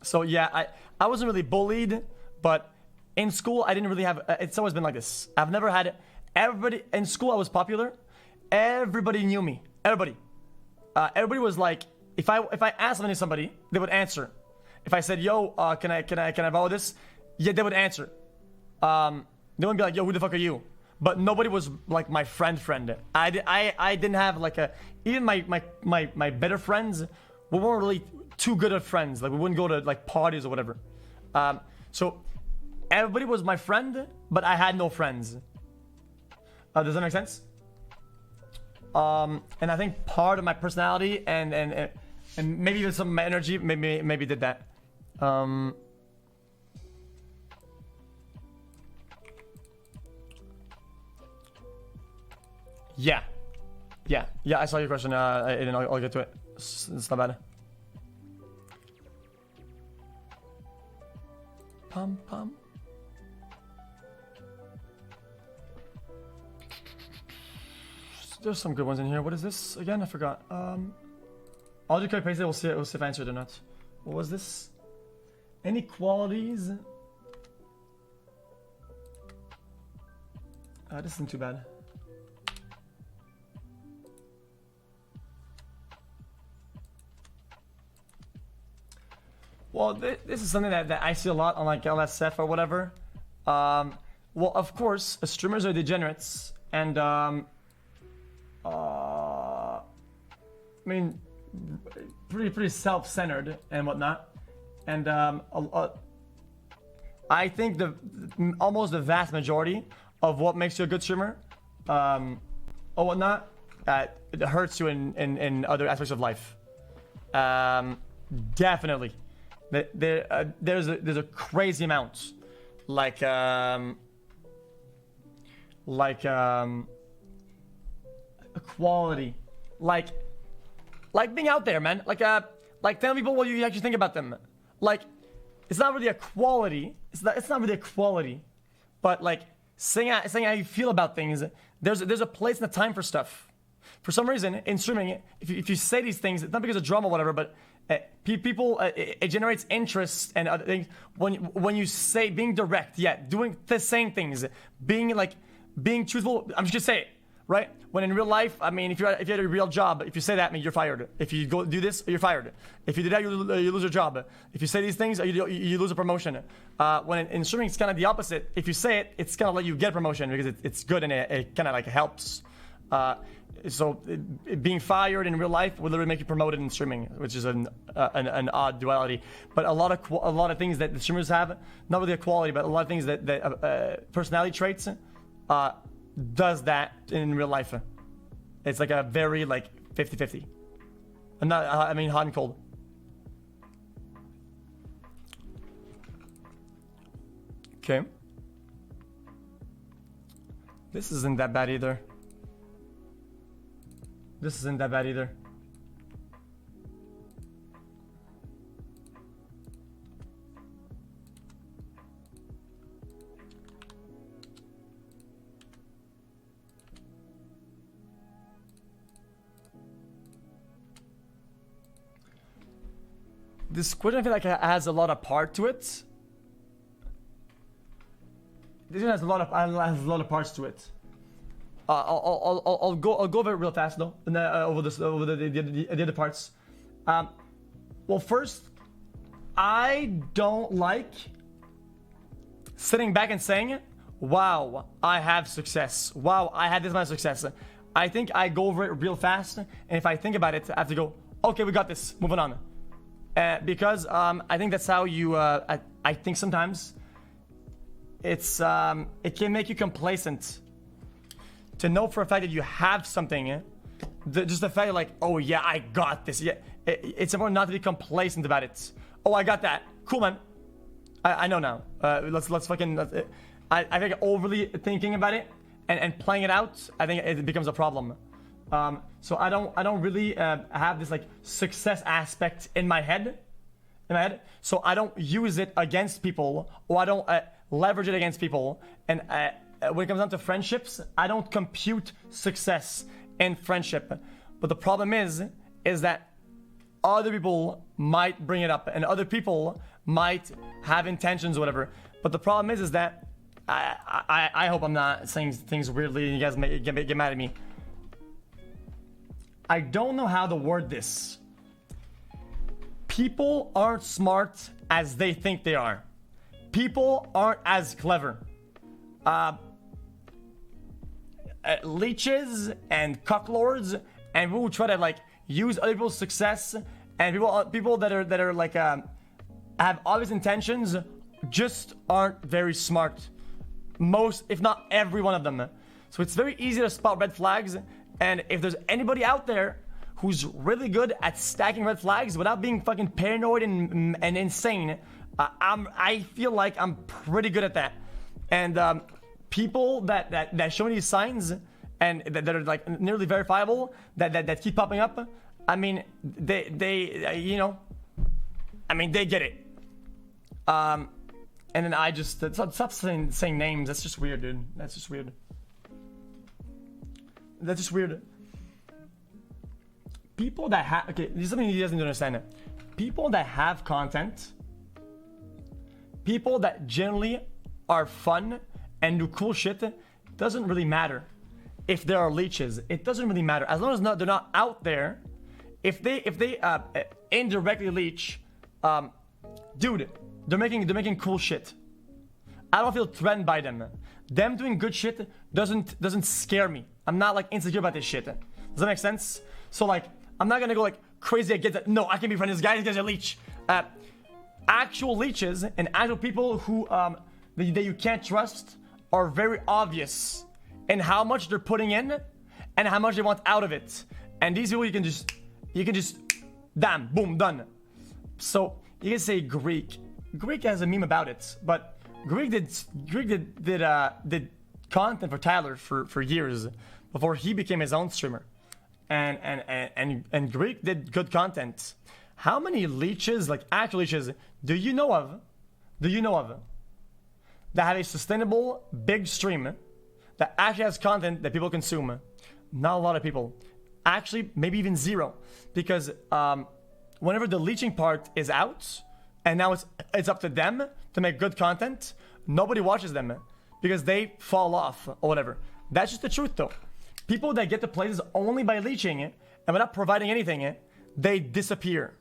So yeah, I wasn't really bullied, but in school I didn't really have. It's always been like this. I've never had everybody in school. I was popular. Everybody knew me. Everybody was like, if I asked something to somebody, they would answer. If I said, yo, can I borrow this? Yeah, they would answer. They wouldn't be like, yo, who the fuck are you? But nobody was like my friend. I didn't have like even my better friends we weren't really too good of friends. Like we wouldn't go to like parties or whatever. So everybody was my friend, but I had no friends. Does that make sense? And I think part of my personality and maybe even some of my energy maybe did that. Yeah, I saw your question. Aiden, I'll get to it. It's not bad. Pum pum. There's some good ones in here. What is this again? I forgot. I'll just copy paste it. We'll see if I answered it or not. What was this? Any qualities? This isn't too bad. Well, this is something that I see a lot on like LSF or whatever. Well, of course, streamers are degenerates, and I mean, pretty self-centered and whatnot. And I think almost the vast majority of what makes you a good streamer, or whatnot, it hurts you in other aspects of life. Definitely. There's a crazy amount, like equality, like being out there, man, like telling people what you actually think about them. Like it's not really a quality. It's not really a quality, but like saying how you feel about things. There's a place and a time for stuff. For some reason, in streaming, if you say these things, it's not because of drama or whatever, but people, it generates interest and other things. When you say being direct, doing the same things, being truthful. I'm just gonna say it, right? When in real life, I mean, if you had a real job, if you say that, I mean, you're fired. If you go do this, you're fired. If you do that, you lose your job. If you say these things, you lose a promotion. When in streaming, it's kind of the opposite. If you say it, it's kind of like you get a promotion because it's good and it kind of like helps. So being fired in real life will literally make you promoted in streaming, which is an odd duality. But a lot of things that the streamers have, not really a quality, but a lot of things that personality traits does that in real life. It's like a very like 50-50. I mean hot and cold. Okay. This isn't that bad either. This isn't that bad either. This question I feel like has a lot of part to it. This one has a lot of parts to it. I'll go over it real fast though, and over the other parts. Well, first, I don't like sitting back and saying, "Wow, I have success. Wow, I had this much success." I think I go over it real fast, and if I think about it, I have to go, "Okay, we got this. Moving on." Because I think that's how you. I think sometimes it can make you complacent. To know for a fact that you have something, just the fact like, oh yeah, I got this. Yeah, it's important not to be complacent about it. Oh, I got that. Cool, man. I know now. Let's fucking. I think overly thinking about it and playing it out, I think it becomes a problem. So I don't really have this like success aspect in my head. So I don't use it against people, or I don't leverage it against people. And when it comes down to friendships, I don't compute success in friendship. But the problem is that other people might bring it up, and other people might have intentions or whatever. But the problem is that I hope I'm not saying things weirdly and you guys may get mad at me. I don't know how to word this. People aren't smart as they think they are. People aren't as clever. Leeches and cucklords and people who try to like use other people's success and people that are like have obvious intentions just aren't very smart. Most, if not every one of them. So it's very easy to spot red flags. And if there's anybody out there who's really good at stacking red flags without being fucking paranoid and insane, I feel like I'm pretty good at that. And people that show me these signs and that are like nearly verifiable, that keep popping up, I mean, they you know, I mean, they get it. And then I just stop saying names. That's just weird, dude. That's just weird. That's just weird. People that have, okay, this is something he doesn't understand. People that have content, people that generally are fun and do cool shit, doesn't really matter if there are leeches. It doesn't really matter as long as they're not out there. If they indirectly leech, dude, they're making cool shit. I don't feel threatened by them. Them doing good shit doesn't scare me. I'm not like insecure about this shit. Does that make sense? So like, I'm not gonna go like crazy against it. No, I can be friends with this guy. This guy's a leech. Actual leeches and actual people who that you can't trust are very obvious in how much they're putting in and how much they want out of it. And these people you can just damn, boom, done. So you can say Greek. Greek has a meme about it, but Greek did content for Tyler for years before he became his own streamer, and Greek did good content. How many leeches, like actual leeches, do you know of that have a sustainable big stream that actually has content that people consume? Not a lot of people. Actually, maybe even zero, because whenever the leeching part is out and now it's up to them to make good content, nobody watches them because they fall off or whatever. That's just the truth, though. People that get to places only by leeching and without providing anything, they disappear.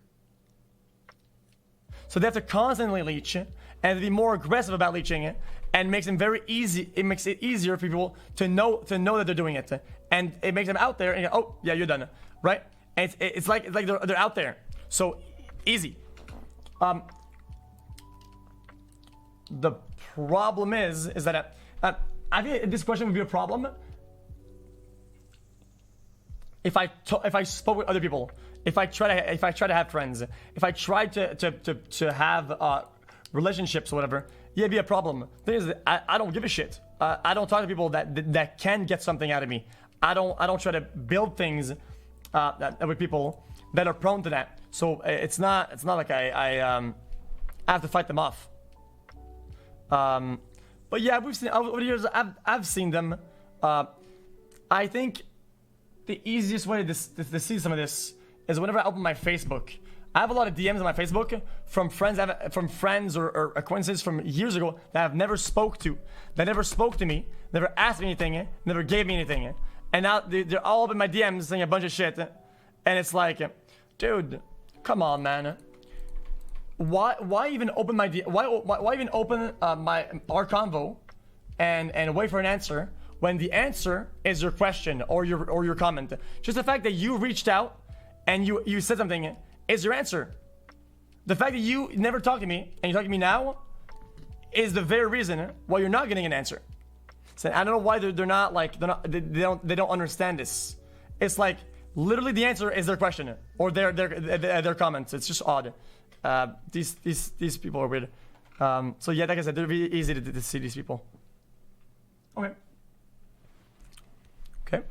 So they have to constantly leech and be more aggressive about leeching, and makes them very easy. It makes it easier for people to know that they're doing it, and it makes them out there and go, oh yeah, you're done, right? And it's like they're out there, so easy. The problem is that I think this question would be a problem if I spoke with other people, if I try to have friends, if I tried to have relationships or whatever. Yeah, it'd be a problem. The thing is, I don't give a shit. I don't talk to people that can get something out of me. I don't try to build things with people that are prone to that. So it's not like I have to fight them off. But yeah, we've seen over the years. I've seen them. I think the easiest way to see some of this is whenever I open my Facebook. I have a lot of DMs on my Facebook from friends or acquaintances from years ago that I've never spoke to, that never spoke to me, never asked me anything, never gave me anything, and now they're all up in my DMs saying a bunch of shit, and it's like, dude, come on, man. Why even open my why even open our convo and wait for an answer when the answer is your question or your comment? Just the fact that you reached out and you said something is your answer. The fact that you never talked to me and you talk to me now is the very reason why you're not getting an answer. So I don't know why they don't understand this. It's like literally the answer is their question or their comments. It's just odd. These people are weird. So yeah, like I said, they're really easy to see these people. Okay. Okay.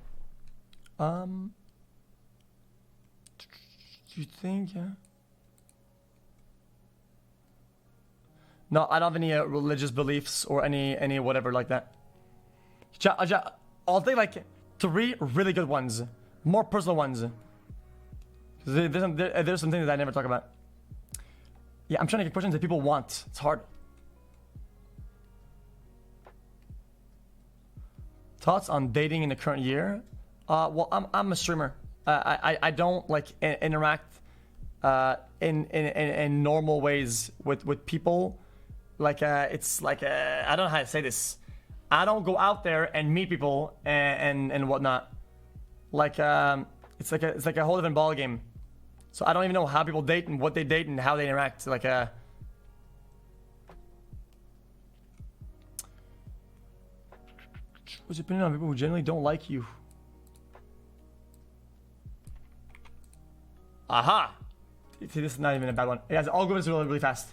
Do you think? Yeah. No, I don't have any religious beliefs or any whatever like that. I'll take like 3 really good ones, more personal ones. There's some things that I never talk about. Yeah, I'm trying to get questions that people want. It's hard. Thoughts on dating in the current year? Well, I'm a streamer. I don't like interact in normal ways with people. Like it's like I don't know how to say this. I don't go out there and meet people and whatnot. Like it's like a whole different ball game. So I don't even know how people date and what they date and how they interact. Like, what's your opinion on people who generally don't like you? Aha! See, this is not even a bad one. Guys, I'll go this really, really fast.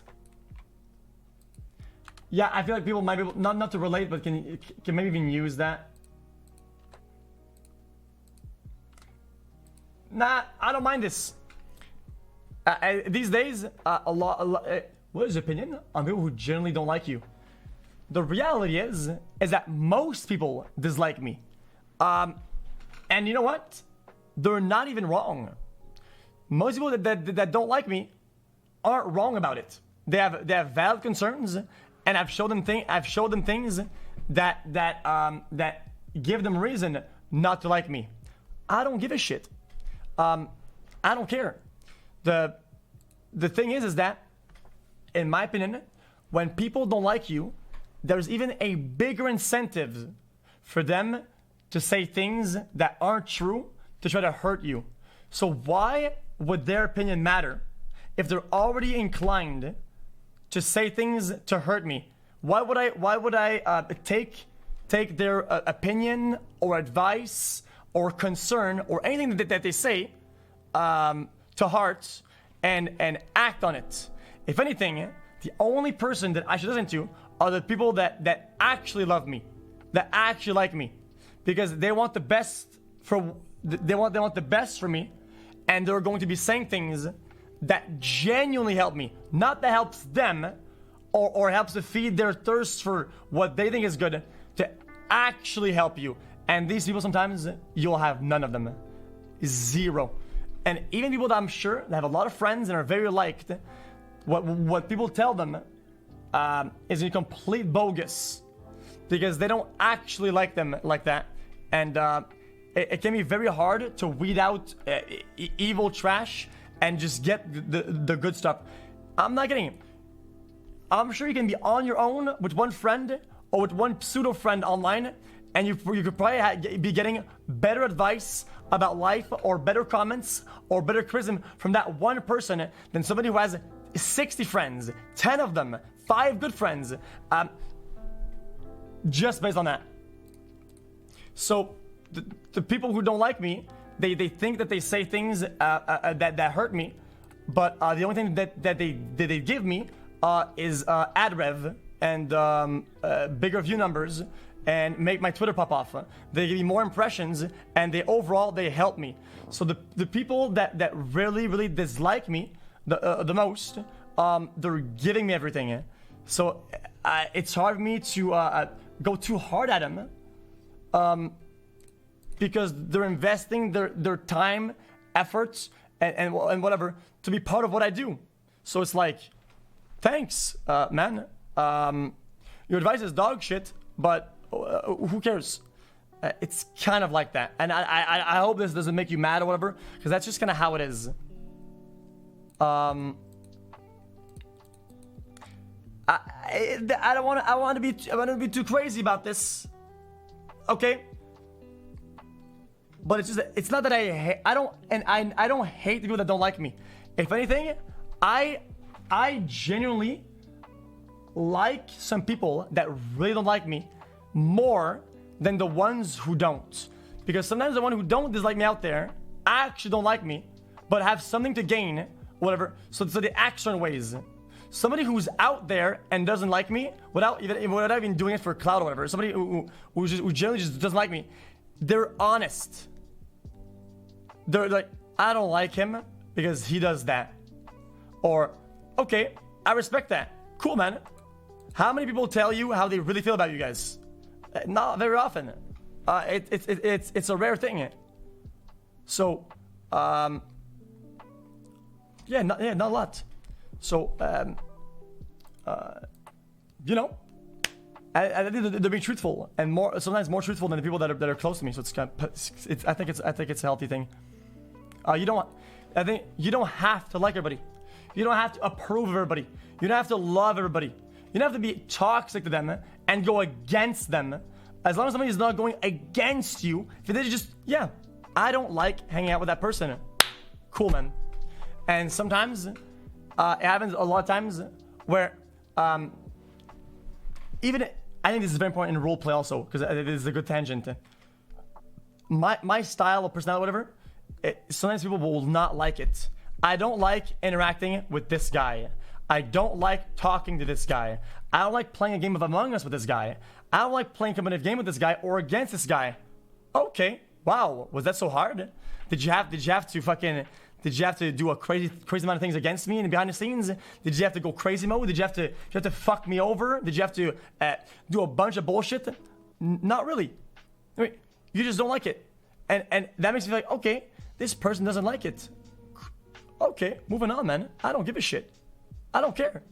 Yeah, I feel like people might be able, not to relate, but can maybe even use that. Nah, I don't mind this. These days, a lot. What is your opinion on people who generally don't like you? The reality is that most people dislike me. And you know what? They're not even wrong. Most people that don't like me aren't wrong about it. They have valid concerns, and I've showed them things that give them reason not to like me. I don't give a shit. I don't care. The thing is that, in my opinion, when people don't like you, there's even a bigger incentive for them to say things that aren't true to try to hurt you. So why would their opinion matter if they're already inclined to say things to hurt me? Why would I take their opinion or advice or concern or anything that they say to heart and act on it? If anything, the only person that I should listen to are the people that actually love me, that actually like me, because they want the best for they want the best for me, and they're going to be saying things that genuinely help me, not that helps them or helps to feed their thirst for what they think is good, to actually help you. And these people, sometimes you'll have none of them. Zero. And even people that I'm sure that have a lot of friends and are very liked, what people tell them is a complete bogus, because they don't actually like them like that. And it can be very hard to weed out evil trash and just get the good stuff. I'm not kidding. I'm sure you can be on your own with one friend or with one pseudo friend online, and you could probably be getting better advice about life or better comments or better criticism from that one person than somebody who has 60 friends, 10 of them, 5 good friends, just based on that. So the people who don't like me, they think that they say things that hurt me, but the only thing that they give me is ad rev and bigger view numbers and make my Twitter pop off. They give me more impressions, and overall they help me. So the people that really dislike me the most, they're giving me everything. So it's hard for me to go too hard at them, because they're investing their time, efforts, and whatever to be part of what I do. So it's like, thanks, man. Your advice is dog shit, but who cares? It's kind of like that. And I hope this doesn't make you mad or whatever, because that's just kind of how it is. I don't want to be too crazy about this. Okay? But it's not that I don't hate the people that don't like me. If anything, I genuinely like some people that really don't like me more than the ones who don't. Because sometimes the ones who don't dislike me out there actually don't like me, but have something to gain, whatever. So they act certain ways. Somebody who's out there and doesn't like me without even doing it for clout or whatever. Somebody who generally just doesn't like me. They're honest. They're like, I don't like him because he does that. Or, okay, I respect that. Cool, man. How many people tell you how they really feel about you guys? Not very often. It's a rare thing. So, yeah, not a lot. So, you know, I think they're being truthful, and sometimes more truthful than the people that are close to me. So I think it's a healthy thing. I think you don't have to like everybody. You don't have to approve of everybody. You don't have to love everybody. You don't have to be toxic to them and go against them. As long as somebody is not going against you, if they just, yeah, I don't like hanging out with that person. Cool, man. And sometimes it happens a lot of times where even I think this is very important in role play also, because it is a good tangent. My style of personality, whatever, sometimes people will not like it. I don't like interacting with this guy. I don't like talking to this guy. I don't like playing a game of Among Us with this guy. I don't like playing a competitive game with this guy or against this guy. Okay, wow, was that so hard? Did you have to do a crazy amount of things against me and behind the scenes? Did you have to go crazy mode? Did you have to fuck me over? Did you have to do a bunch of bullshit? Not really. I mean, you just don't like it, and that makes me like, okay, this person doesn't like it. Okay, moving on, man. I don't give a shit. I don't care.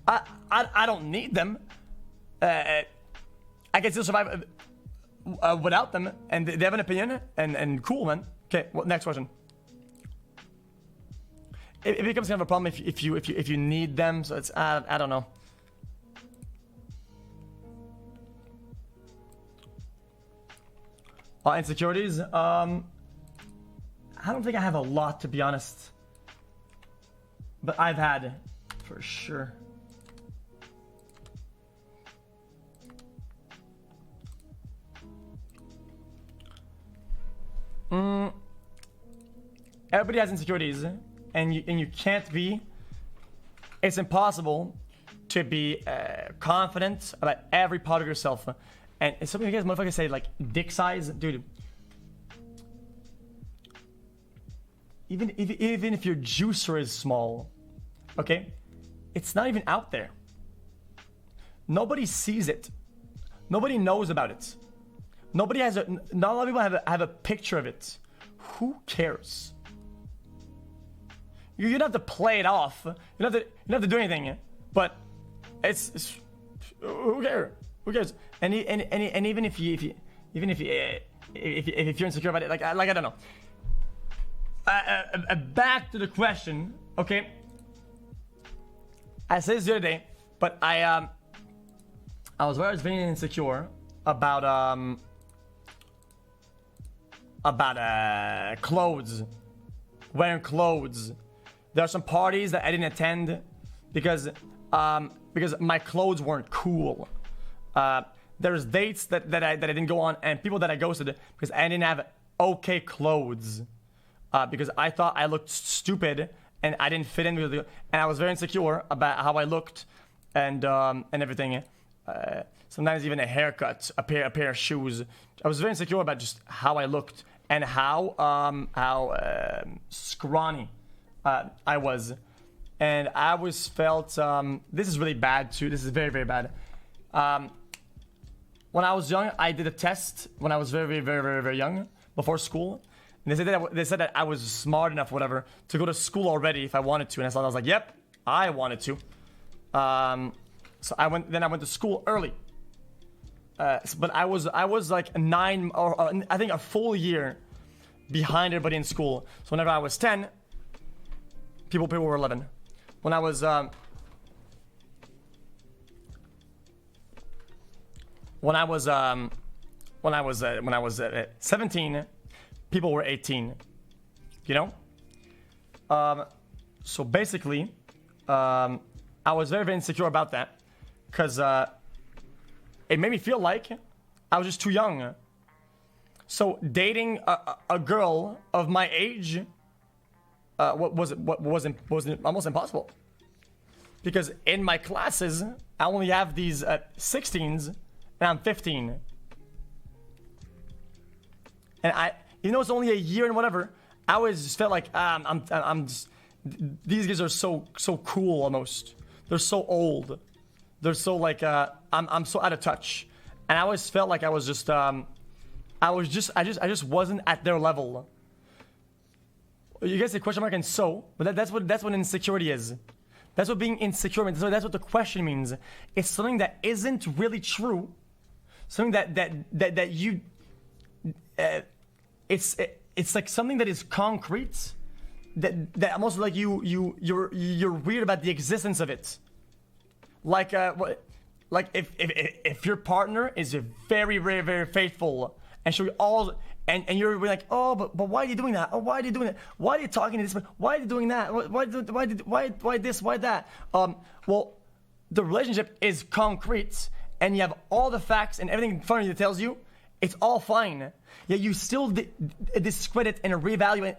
I don't need them. I can still survive without them, and they have an opinion, and cool, man. Okay, well, next question. It becomes kind of a problem if you need them, so it's I don't know. Insecurities. I don't think I have a lot, to be honest, but I've had for sure. Everybody has insecurities, and you can't be. It's impossible to be confident about every part of yourself. And some of you guys motherfuckers say like dick size, dude. Even if your juicer is small, okay, it's not even out there. Nobody sees it. Nobody knows about it. Not a lot of people have a picture of it. Who cares? You don't have to play it off. You don't have to do anything. But it's who cares? Who cares? And even if you're insecure about it, like I don't know. Back to the question, okay? I said this the other day, but I was very insecure about clothes, wearing clothes. There are some parties that I didn't attend because my clothes weren't cool. There's dates that I didn't go on, and people that I ghosted because I didn't have okay clothes. Because I thought I looked stupid and I didn't fit in with it, and I was very insecure about how I looked and everything. Sometimes even a haircut, a pair of shoes. I was very insecure about just how I looked and how scrawny I was, and I always felt this is really bad too. This is very, very bad. When I was young, I did a test when I was very, very, very, very young before school. And they said that I was smart enough, whatever, to go to school already if I wanted to. And I was like, yep, I wanted to. So I went to school early. But I was like 9 or I think a full year behind everybody in school. So whenever I was 10, people were 11. When I was 17, people were 18, you know? So basically, I was very, very insecure about that because it made me feel like I was just too young. So dating a girl of my age was almost impossible. Because in my classes, I only have these 16s and I'm 15. And even though it's only a year and whatever, I always just felt like I'm just, these guys are so cool almost. They're so old. They're so like I'm so out of touch. And I always felt like I just wasn't at their level. You guys say question mark and so, but that's what insecurity is. That's what being insecure means. That's what the question means. It's something that isn't really true. Something that you it's like something that is concrete that almost like you're weird about the existence of it. Like if your partner is very, very, very faithful and show you all, and you're like, oh, but why are you doing that? Oh, why are you doing that? Why are you talking to this? Why are you doing that? Why this? Why that? Well, the relationship is concrete, and you have all the facts and everything in front of you that tells you it's all fine. Yet you still discredit and reevaluate,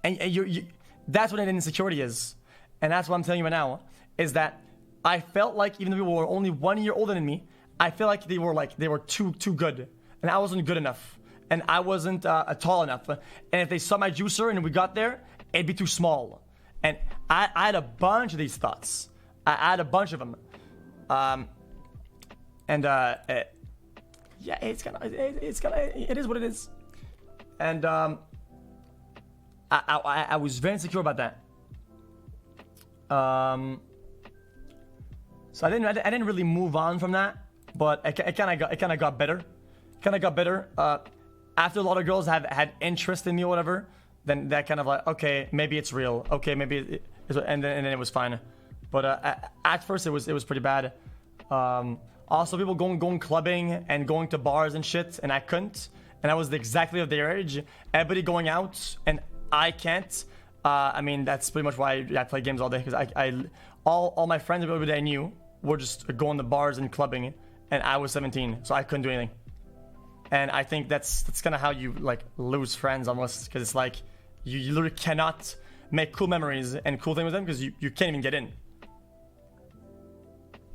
and you that's what an insecurity is. And that's what I'm telling you right now, is that I felt like even though people were only 1 year older than me, I feel like they were too good, and I wasn't good enough, and I wasn't tall enough. And if they saw my juicer and we got there, it'd be too small. And I had a bunch of these thoughts. I had a bunch of them. Yeah, it is what it is. And I was very insecure about that. So I didn't really move on from that, but it kind of got better. After a lot of girls had interest in me or whatever, then that kind of like, okay, maybe it's real. Okay, maybe and then it was fine. But at first it was pretty bad. Also, people going clubbing and going to bars and shit, and I couldn't. And I was exactly of their age. Everybody going out, and I can't. I mean, that's pretty much why I play games all day, because all my friends and everybody I knew were just going to bars and clubbing, and I was 17, so I couldn't do anything. And I think that's kind of how you like lose friends almost, because it's like you literally cannot make cool memories and cool things with them because you can't even get in.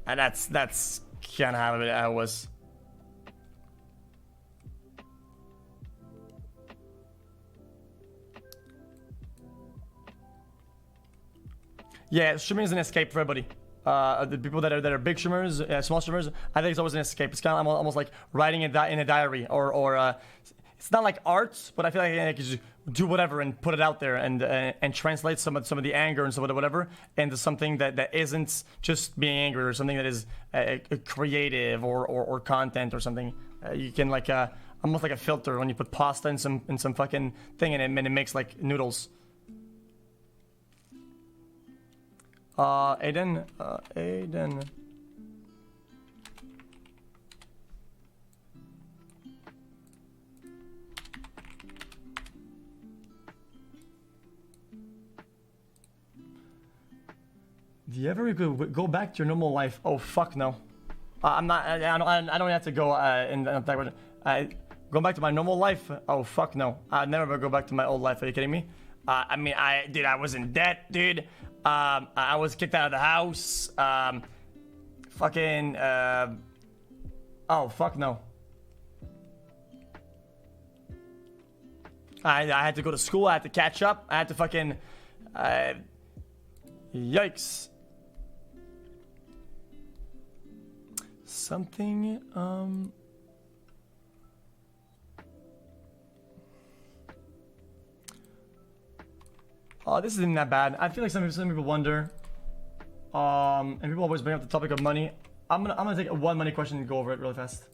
And that's kind of how it was. Yeah, streaming is an escape for everybody. The people that are big streamers, small streamers, I think it's always an escape. It's kind of almost like writing in a diary, or it's not like art, but I feel like I can just do whatever and put it out there and translate some of the anger and some of the whatever into something that isn't just being angry, or something that is creative or content or something. You can like almost like a filter when you put pasta in some fucking thing and it makes like noodles. Aiden. Do you ever go back to your normal life? Oh fuck no. I'm not. I don't have to go in that. Go back to my normal life? Oh fuck no. I'd never go back to my old life. Are you kidding me? I mean, I was in debt, dude. I was kicked out of the house. Fucking. Oh fuck no. I had to go to school. I had to catch up. I had to fucking. Yikes. Something. Oh, this isn't that bad. I feel like some people wonder, and people always bring up the topic of money. I'm gonna take one money question and go over it really fast.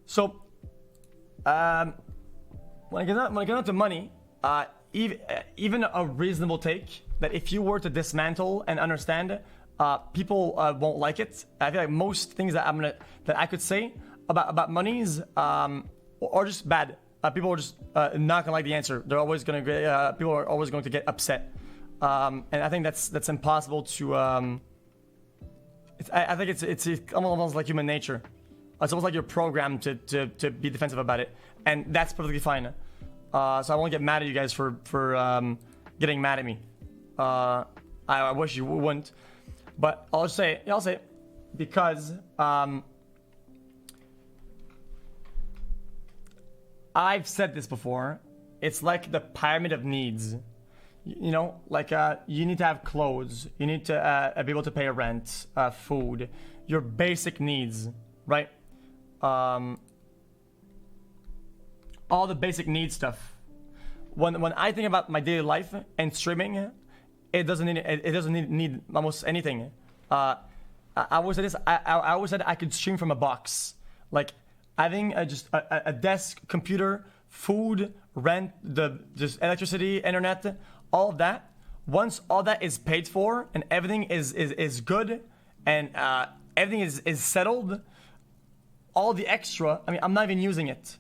So, when I get out to money, even a reasonable take that if you were to dismantle and understand, people won't like it. I feel like most things that I could say about monies are just bad. People are just not gonna like the answer. They're always gonna get. People are always going to get upset, and I think that's impossible to. I think it's almost like human nature. It's almost like you're programmed to be defensive about it, and that's perfectly fine. So I won't get mad at you guys for getting mad at me. I wish you wouldn't, but I'll say because I've said this before. It's like the pyramid of needs. You know, like you need to have clothes. You need to be able to pay rent, food, your basic needs, right? All the basic need stuff. When I think about my daily life and streaming, it doesn't need almost anything. I always say this. I always said I could stream from a box, like having just a desk, computer, food, rent, just electricity, internet, all of that. Once all that is paid for and everything is good, and everything is settled, all the extra, I mean, I'm not even using it.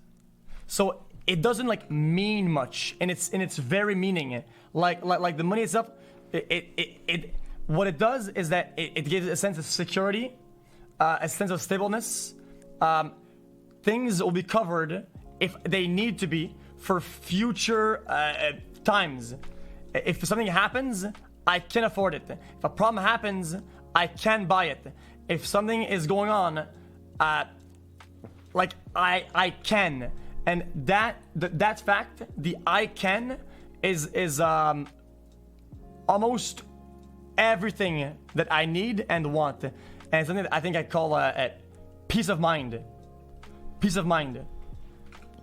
So it doesn't like mean much in its very meaning. Like the money itself, it what it does is that it gives a sense of security, a sense of stableness. Things will be covered if they need to be for future times. If something happens, I can afford it. If a problem happens, I can buy it. If something is going on, like I can. And that fact, the I can, is almost everything that I need and want. And it's something that I think I call a peace of mind. Peace of mind.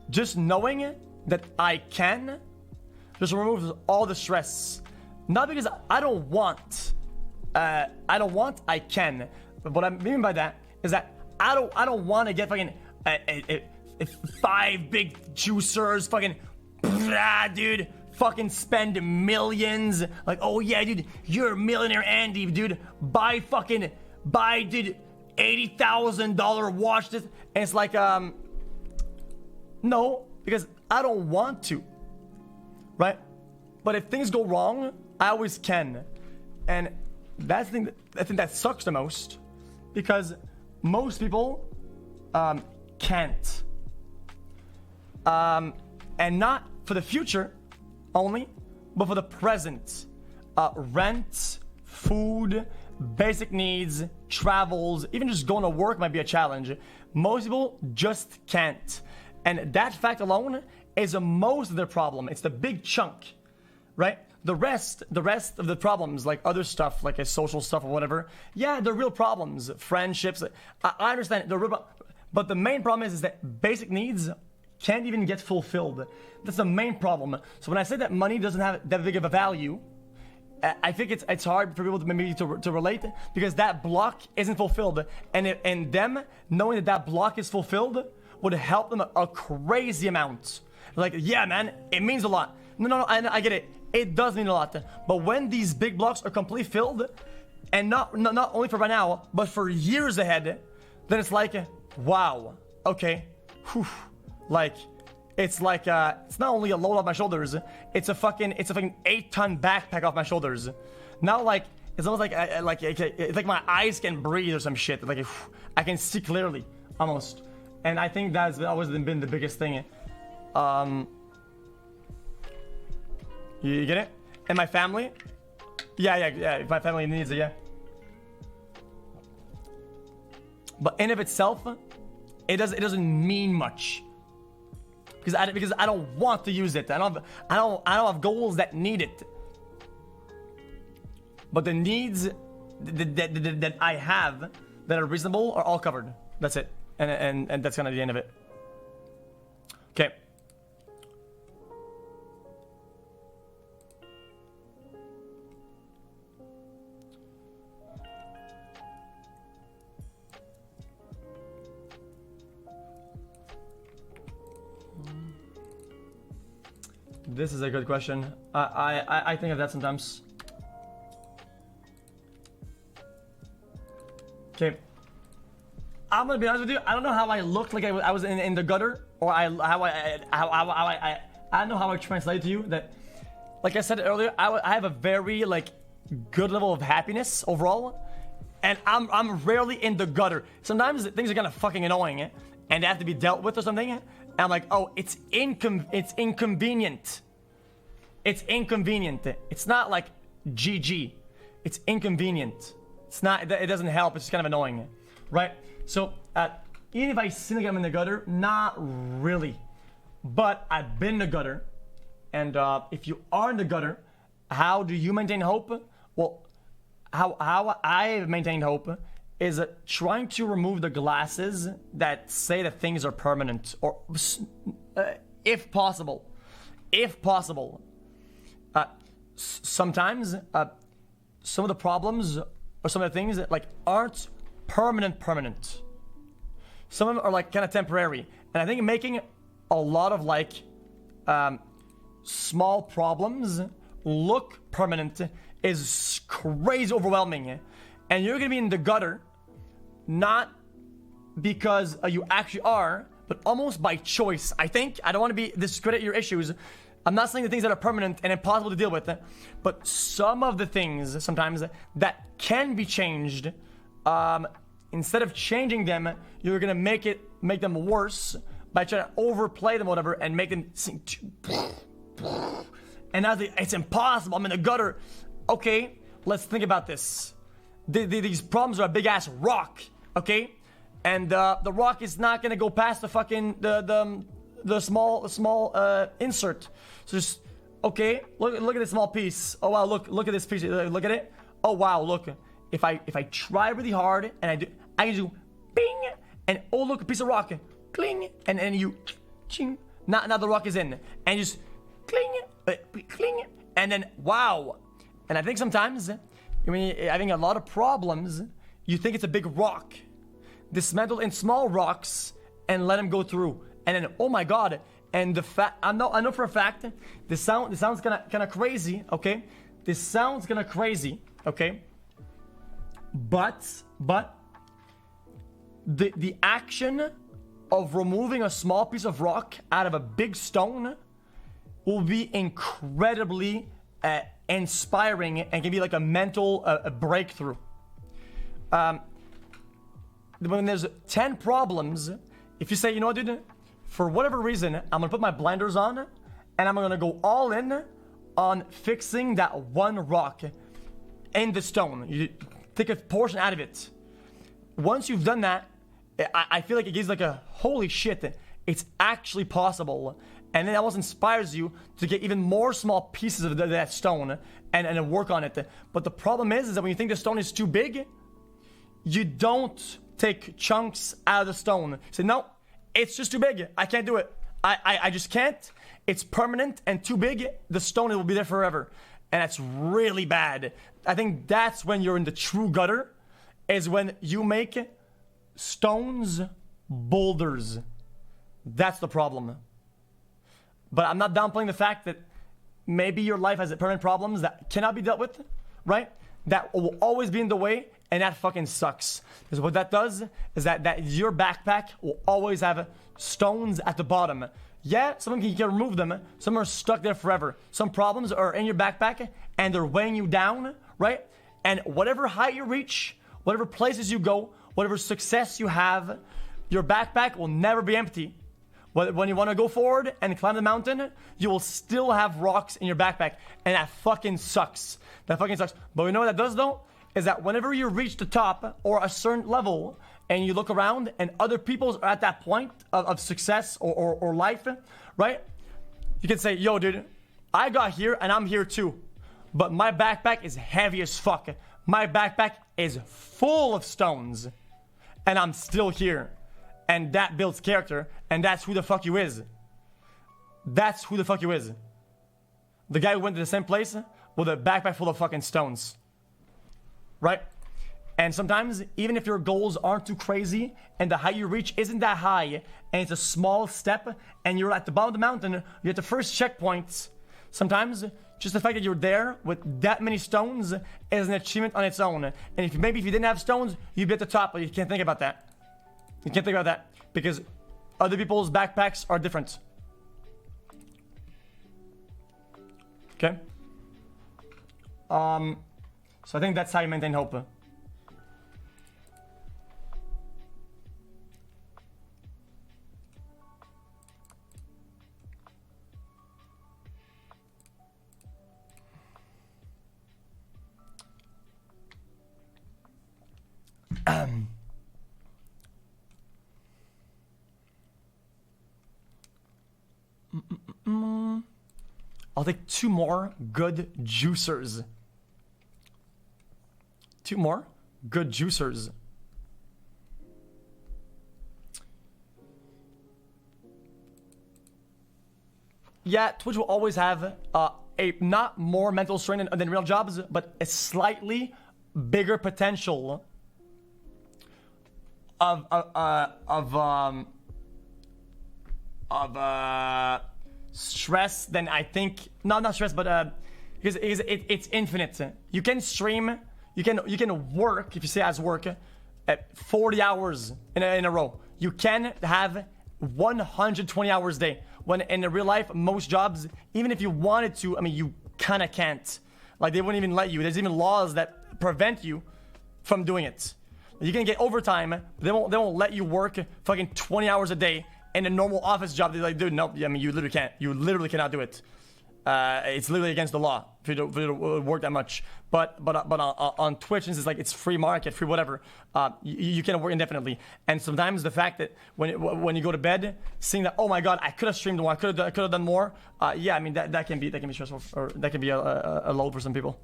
Just knowing that I can just removes all the stress. Not because I don't want. I can. But what I mean by that is that I don't want to get fucking 5 big juicers, fucking, dude, fucking spend millions. Like, oh yeah, dude, you're a millionaire, Andy, dude. Buy, dude, $80,000 watch this. And it's like, no, because I don't want to, right? But if things go wrong, I always can. And that's the thing I think that sucks the most, because most people can't. And not for the future only, but for the present. Rent, food, basic needs, travels, even just going to work might be a challenge. Most people just can't. And that fact alone is most of their problem. It's the big chunk, right? The rest of the problems, like other stuff, like a social stuff or whatever, yeah, they're real problems. Friendships, I understand, they're real, but the main problem is that basic needs can't even get fulfilled. That's the main problem. So when I say that money doesn't have that big of a value, I think it's hard for people to maybe to relate, because that block isn't fulfilled, and them knowing that block is fulfilled would help them a crazy amount. Like, yeah, man, it means a lot. No, I get it. It does mean a lot. But when these big blocks are completely filled, and not only for right now, but for years ahead, then it's like, wow, okay, whew. Like, it's like it's not only a load off my shoulders, it's a fucking 8-ton backpack off my shoulders. Now, like, it's almost like it's like my eyes can breathe or some shit. Like, I can see clearly, almost. And I think that's always been the biggest thing. You get it? And my family? Yeah. If my family needs it, yeah. But in of itself, it doesn't mean much. Because I don't want to use it. I don't have goals that need it. But the needs that I have that are reasonable are all covered. That's it. And that's kind of the end of it. Okay. This is a good question. I think of that sometimes. Okay. I'm gonna be honest with you. I don't know how I looked like I was in the gutter, or how I don't know how I translate to you that. Like I said earlier, I have a very like good level of happiness overall, and I'm rarely in the gutter. Sometimes things are kind of fucking annoying, and they have to be dealt with or something. And I'm like, oh, it's inconvenient. It's inconvenient. It's not like GG. It's inconvenient. It's not. It doesn't help. It's just kind of annoying, right? So even if I seem like I'm in the gutter, not really. But I've been in the gutter, and if you are in the gutter, how do you maintain hope? Well, how I've maintained hope is trying to remove the glasses that say that things are permanent, or if possible. Sometimes some of the problems or some of the things that like aren't permanent. Some of them are like kind of temporary, and I think making a lot of like small problems look permanent is crazy overwhelming. and you're gonna be in the gutter, not because you actually are, but almost by choice. I think, I don't want to discredit your issues. I'm not saying the things that are permanent and impossible to deal with, but some of the things sometimes that can be changed, instead of changing them, you're gonna make them worse by trying to overplay them, or whatever, and make them sing. And now it's impossible. I'm in the gutter. Okay, let's think about this. These problems are a big ass rock. Okay, and the rock is not gonna go past the fucking the small insert. So just okay. Look at this small piece. Oh wow, look at this piece. Look at it. Oh wow, look. If I try really hard and I can do bing, and oh look, a piece of rock, cling, and then you ching. Now the rock is in, and you just cling, cling, and then wow. And I think sometimes, having a lot of problems, you think it's a big rock. Dismantle in small rocks and let them go through. And then, oh my god! And the fact I know for a fact, this sounds kind of crazy. Okay, this sounds kind of crazy. Okay, but the action of removing a small piece of rock out of a big stone will be incredibly inspiring and can be like a mental breakthrough. When there's 10 problems, if you say, you know what, dude, for whatever reason, I'm gonna put my blinders on and I'm gonna go all in on fixing that one rock in the stone. You take a portion out of it. Once you've done that, I feel like it gives like a holy shit, it's actually possible. And then that also inspires you to get even more small pieces of that stone and work on it. But the problem is that when you think the stone is too big, you don't take chunks out of the stone. You say, no, it's just too big. I can't do it. I just can't. It's permanent and too big. The stone will be there forever. And that's really bad. I think that's when you're in the true gutter, is when you make stones boulders. That's the problem. But I'm not downplaying the fact that maybe your life has permanent problems that cannot be dealt with, right? That will always be in the way, and that fucking sucks. Because what that does is that your backpack will always have stones at the bottom. Yeah, some of you can remove them. Some are stuck there forever. Some problems are in your backpack, and they're weighing you down, right? And whatever height you reach, whatever places you go, whatever success you have, your backpack will never be empty. When you want to go forward and climb the mountain, you will still have rocks in your backpack. And that fucking sucks. That fucking sucks. But you know what that does though? Is that whenever you reach the top or a certain level and you look around and other people are at that point of success or life, right? You can say, yo dude, I got here and I'm here too. But my backpack is heavy as fuck. My backpack is full of stones. And I'm still here. And that builds character. And that's who the fuck you is. That's who the fuck you is. The guy who went to the same place with a backpack full of fucking stones. Right? And sometimes, even if your goals aren't too crazy and the height you reach isn't that high and it's a small step and you're at the bottom of the mountain, you're at the first checkpoint, sometimes just the fact that you're there with that many stones is an achievement on its own. And if you didn't have stones, you'd be at the top, but you can't think about that. You can't think about that because other people's backpacks are different. Okay? So I think that's how you maintain hope. I'll take 2 more good juicers. 2 more good juicers. Yeah, Twitch will always have a not more mental strain than real jobs, but a slightly bigger potential of stress than I think. Not stress, but because it's infinite. You can stream You can work, if you say as work, at 40 hours in a row. You can have 120 hours a day. When in real life, most jobs, even if you wanted to, I mean, you kind of can't. Like, they wouldn't even let you. There's even laws that prevent you from doing it. You can get overtime. They won't let you work fucking 20 hours a day in a normal office job. They're like, dude, no. I mean, you literally can't. You literally cannot do it. It's literally against the law if you don't work that much. But on Twitch, it's like it's free market, free whatever. You can work indefinitely. And sometimes the fact that when you go to bed, seeing that, oh my god, I could have streamed more, I could have done more. Yeah, I mean that can be stressful, or that can be a load for some people.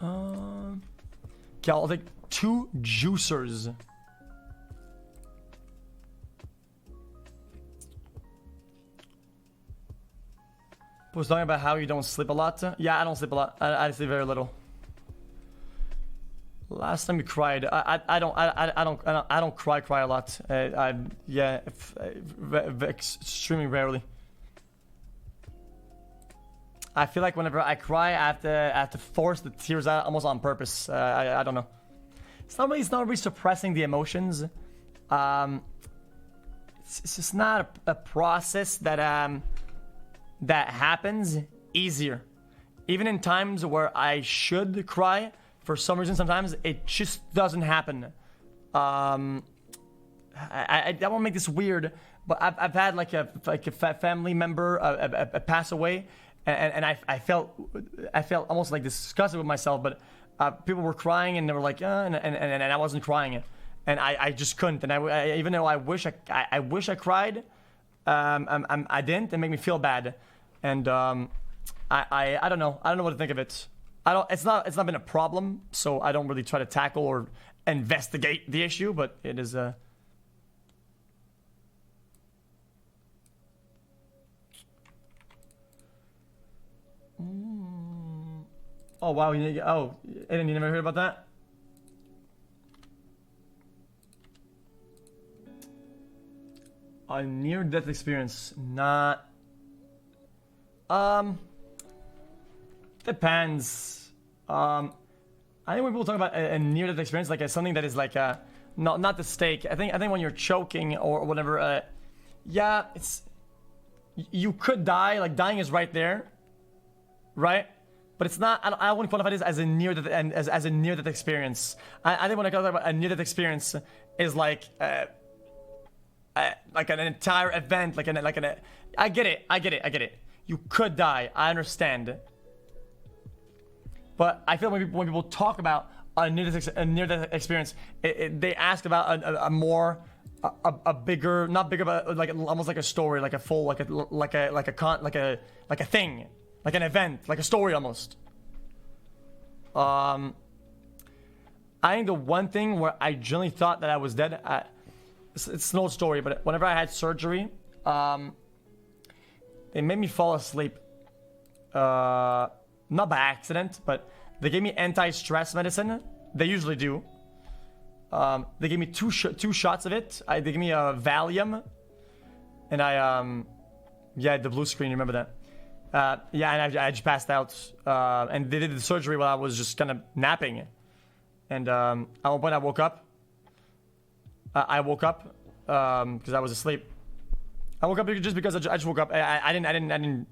Okay, I'll take 2 juicers. Was talking about how you don't sleep a lot. Yeah, I don't sleep a lot. I sleep very little. Last time you cried, I don't cry a lot. Extremely rarely. I feel like whenever I cry, I have to force the tears out almost on purpose. I don't know. It's not really suppressing the emotions. It's just not a process that happens easier. Even in times where I should cry, for some reason, sometimes it just doesn't happen. I don't want to make this weird, but I've had like a family member pass away. And I felt almost like disgusted with myself, but people were crying and they were like, and I wasn't crying, and I just couldn't. And I even though I wish I cried, I didn't. It made me feel bad, and I don't know what to think of it. It's not been a problem, so I don't really try to tackle or investigate the issue, but it is Oh wow! Oh, Aiden, you never heard about that? A near-death experience, not. Depends. I think when people talk about a near-death experience, like something that is like not the stake. I think when you're choking or whatever, yeah, you could die. Like dying is right there, right? But it's not. I wouldn't qualify this as a near-death as a near-death experience. I think when I talk about a near-death experience is like an entire event, I get it. You could die. I understand. But I feel when people talk about a near-death experience, they ask about a bigger, not bigger, but like almost like a story, like a full, like a thing. Like an event, like a story almost. I think the one thing where I genuinely thought that I was dead, it's no story, but whenever I had surgery, they made me fall asleep. Not by accident, but they gave me anti-stress medicine. They usually do. They gave me two shots of it. They gave me a Valium, and yeah, the blue screen. You remember that? Yeah, and I just passed out, and they did the surgery while I was just kind of napping, and at one point I woke up. Because I was asleep. I woke up just because I just woke up. I didn't.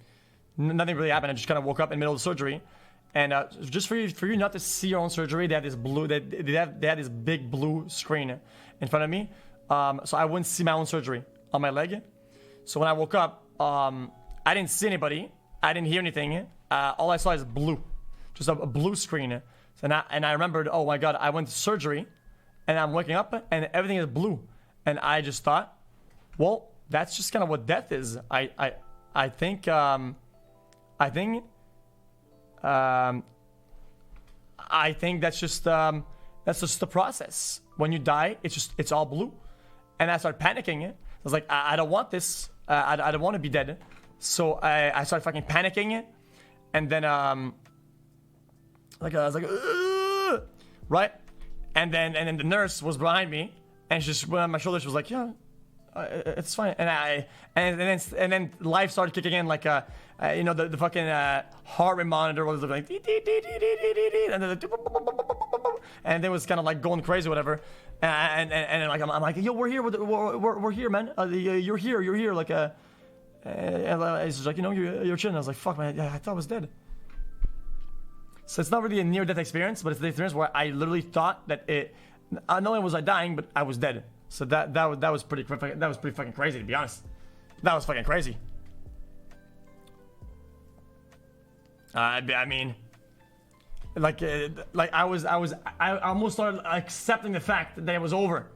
Nothing really happened. I just kind of woke up in the middle of the surgery, and just for you not to see your own surgery, they have this blue. They had this big blue screen in front of me, so I wouldn't see my own surgery on my leg. So when I woke up, I didn't see anybody. I didn't hear anything. All I saw is blue, just a blue screen. And I remembered, oh my god, I went to surgery, and I'm waking up, and everything is blue. And I just thought, well, that's just kind of what death is. I think that's just the process. When you die, it's all blue. And I started panicking. I was like, I don't want this. I don't want to be dead. So I started fucking panicking, and then I was like, ugh! right? And then the nurse was behind me, and she just went on my shoulder. She was like, "Yeah, it's fine." And then life started kicking in, like you know, the fucking heart rate monitor was like, and then and it was kind of like going crazy, whatever. And like I'm like, "Yo, we're here, we're here, man. You're here, like and it's just like, you know, you're chilling." I was like, "Fuck, man, I thought I was dead." So it's not really a near-death experience, but it's the experience where I literally thought that not only was I dying, but I was dead. So that was pretty fucking crazy, to be honest. That was fucking crazy. I mean, like I almost started accepting the fact that it was over.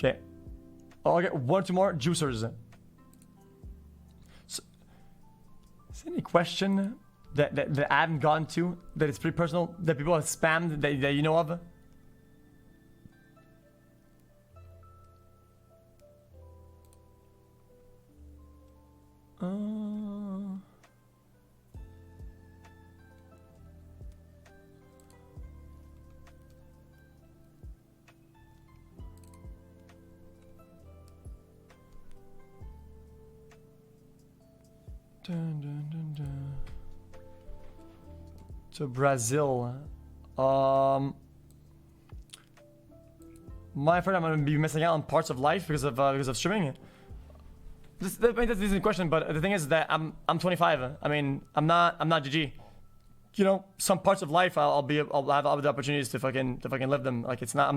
Okay, I'll get 1 or 2 more juicers. So, is there any question that I haven't gotten to, that it's pretty personal, that people have spammed, that you know of? To Brazil. I'm afraid I'm gonna be missing out on parts of life because of streaming. That's a decent question, but the thing is that I'm 25. I mean, I'm not GG. You know, some parts of life I'll have the opportunities to fucking live them. Like, it's not.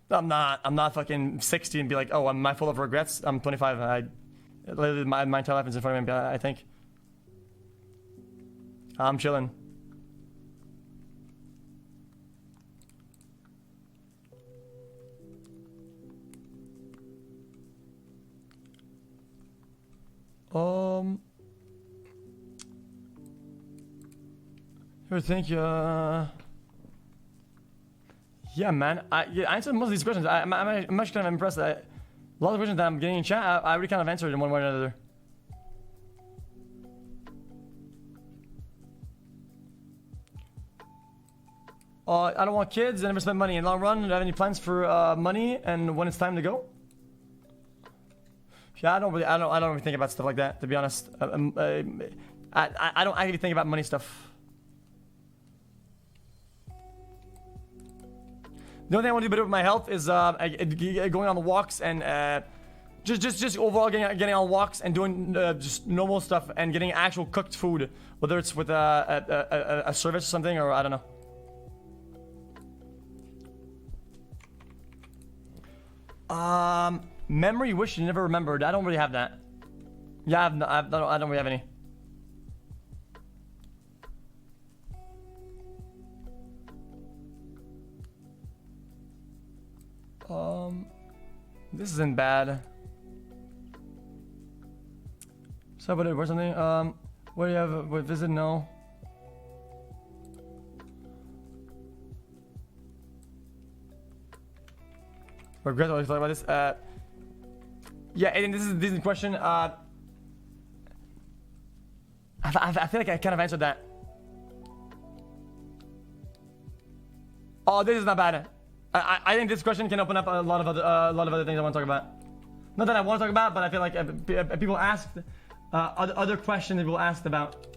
I'm not fucking 60 and be like, oh, am I full of regrets? I'm 25. Literally, my entire life is in front of me. I think I'm chilling. Here, thank you. Yeah, man. I answered most of these questions. I'm actually kind of impressed. A lot of questions that I'm getting in chat, I already kind of answered in one way or another. I don't want kids. I never spend money in the long run. Do I have any plans for money and when it's time to go? Yeah, I don't really think about stuff like that, to be honest. I don't actually think about money stuff. The only thing I want to do better with my health is going on the walks and just overall getting on walks and doing just normal stuff and getting actual cooked food, whether it's with a service or something, or I don't know. Memory wish you never remembered. I don't really have that. Yeah, I don't really have any. This isn't bad. So, but or something. What do you have? What visit? No. Regret always thought about this. Yeah, Aiden, this is a decent question. I feel like I kind of answered that. Oh, this is not bad. I think this question can open up a lot of other things I want to talk about. Not that I want to talk about, but I feel like people asked other questions people asked about.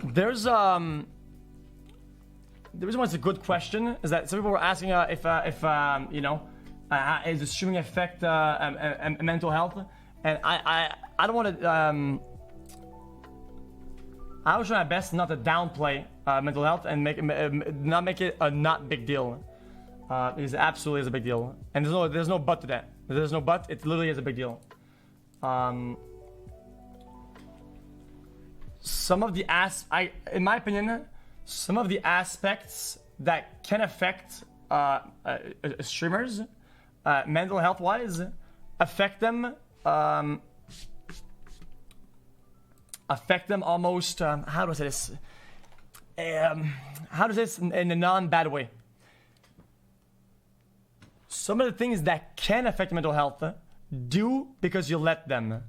There's the reason why it's a good question is that some people were asking if you know, is the streaming affect mental health, and I don't want to. I will try my best not to downplay mental health and not make it a not big deal. It absolutely is a big deal, and there's no but to that. There's no but. It literally is a big deal. Some of the in my opinion, some of the aspects that can affect streamers, mental health wise, affect them almost, how do I say this? How does this in a non-bad way? Some of the things that can affect mental health do because you let them.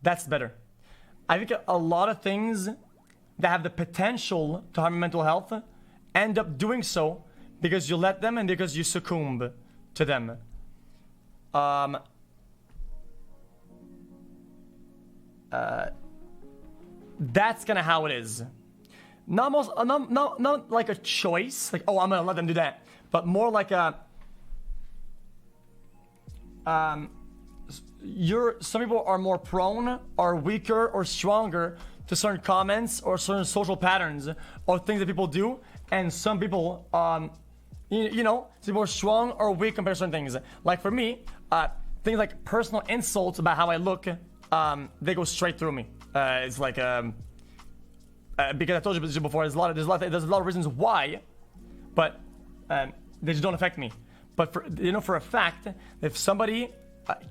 That's better. I think a lot of things that have the potential to harm mental health end up doing so because you let them and because you succumb to them. That's kind of how it is. Not like a choice, like, oh, I'm gonna let them do that, but more like a some people are more prone or weaker or stronger to certain comments or certain social patterns or things that people do, and some people you know, some people are strong or weak compared to certain things. Like for me, things like personal insults about how I look, they go straight through me. It's like because I told you this before, there's a lot of reasons why, but they just don't affect me. But for a fact, if somebody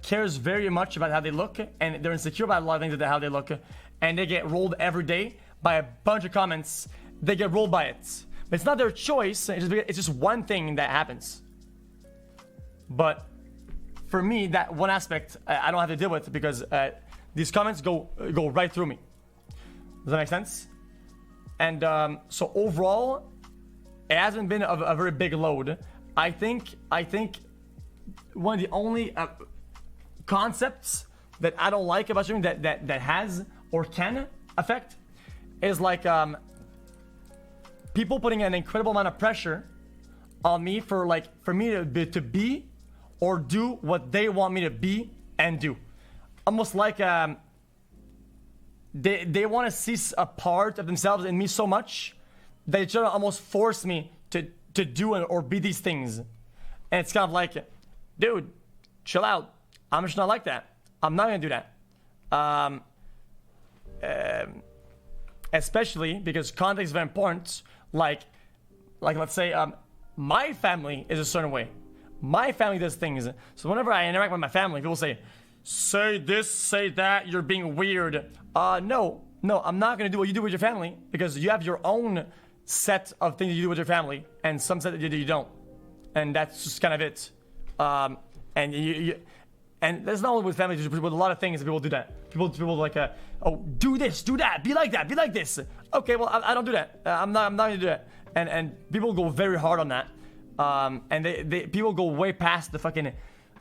cares very much about how they look and they're insecure about a lot of things about how they look, and they get rolled every day by a bunch of comments, they get rolled by it. But it's not their choice. It's just one thing that happens. But for me, that one aspect I don't have to deal with because these comments go right through me. Does that make sense? And so overall, it hasn't been a very big load. I think one of the only concepts that I don't like about streaming that has or can affect is like people putting an incredible amount of pressure on me for me to be or do what they want me to be and do. Almost like they want to see a part of themselves in me so much that they try to almost force me to do or be these things. And it's kind of like, dude, chill out. I'm just not like that. I'm not gonna do that. Especially because context is very important. Like let's say my family is a certain way. My family does things. So whenever I interact with my family, people say this, say that, you're being weird. No, I'm not gonna do what you do with your family because you have your own set of things you do with your family and some set that you don't. And that's just kind of it. And and that's not only with family, with a lot of things people do that. People like, oh, do this, do that, be like that, be like this. Okay, well, I don't do that. I'm not gonna do that. And people go very hard on that. And they people go way past the fucking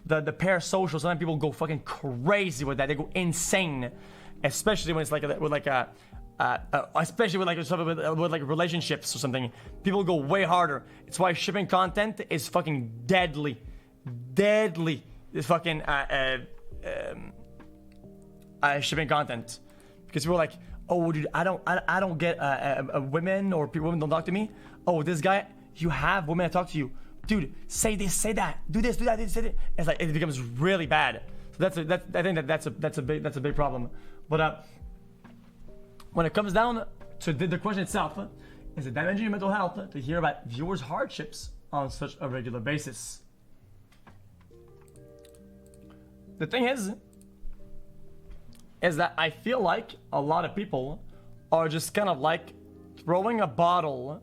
the parasocial. Sometimes people go fucking crazy with that. They go insane, especially when it's like with like a. Especially with like relationships or something, people go way harder. It's why shipping content is fucking deadly. It's fucking shipping content because people are like, oh, dude, I don't get women or women don't talk to me. Oh, this guy, you have women that talk to you, dude. Say this, say that, do this, say that. It's like it becomes really bad. So I think that's a big problem. But when it comes down to the question itself, is it damaging your mental health to hear about viewers' hardships on such a regular basis? The thing is that I feel like a lot of people are just kind of like throwing a bottle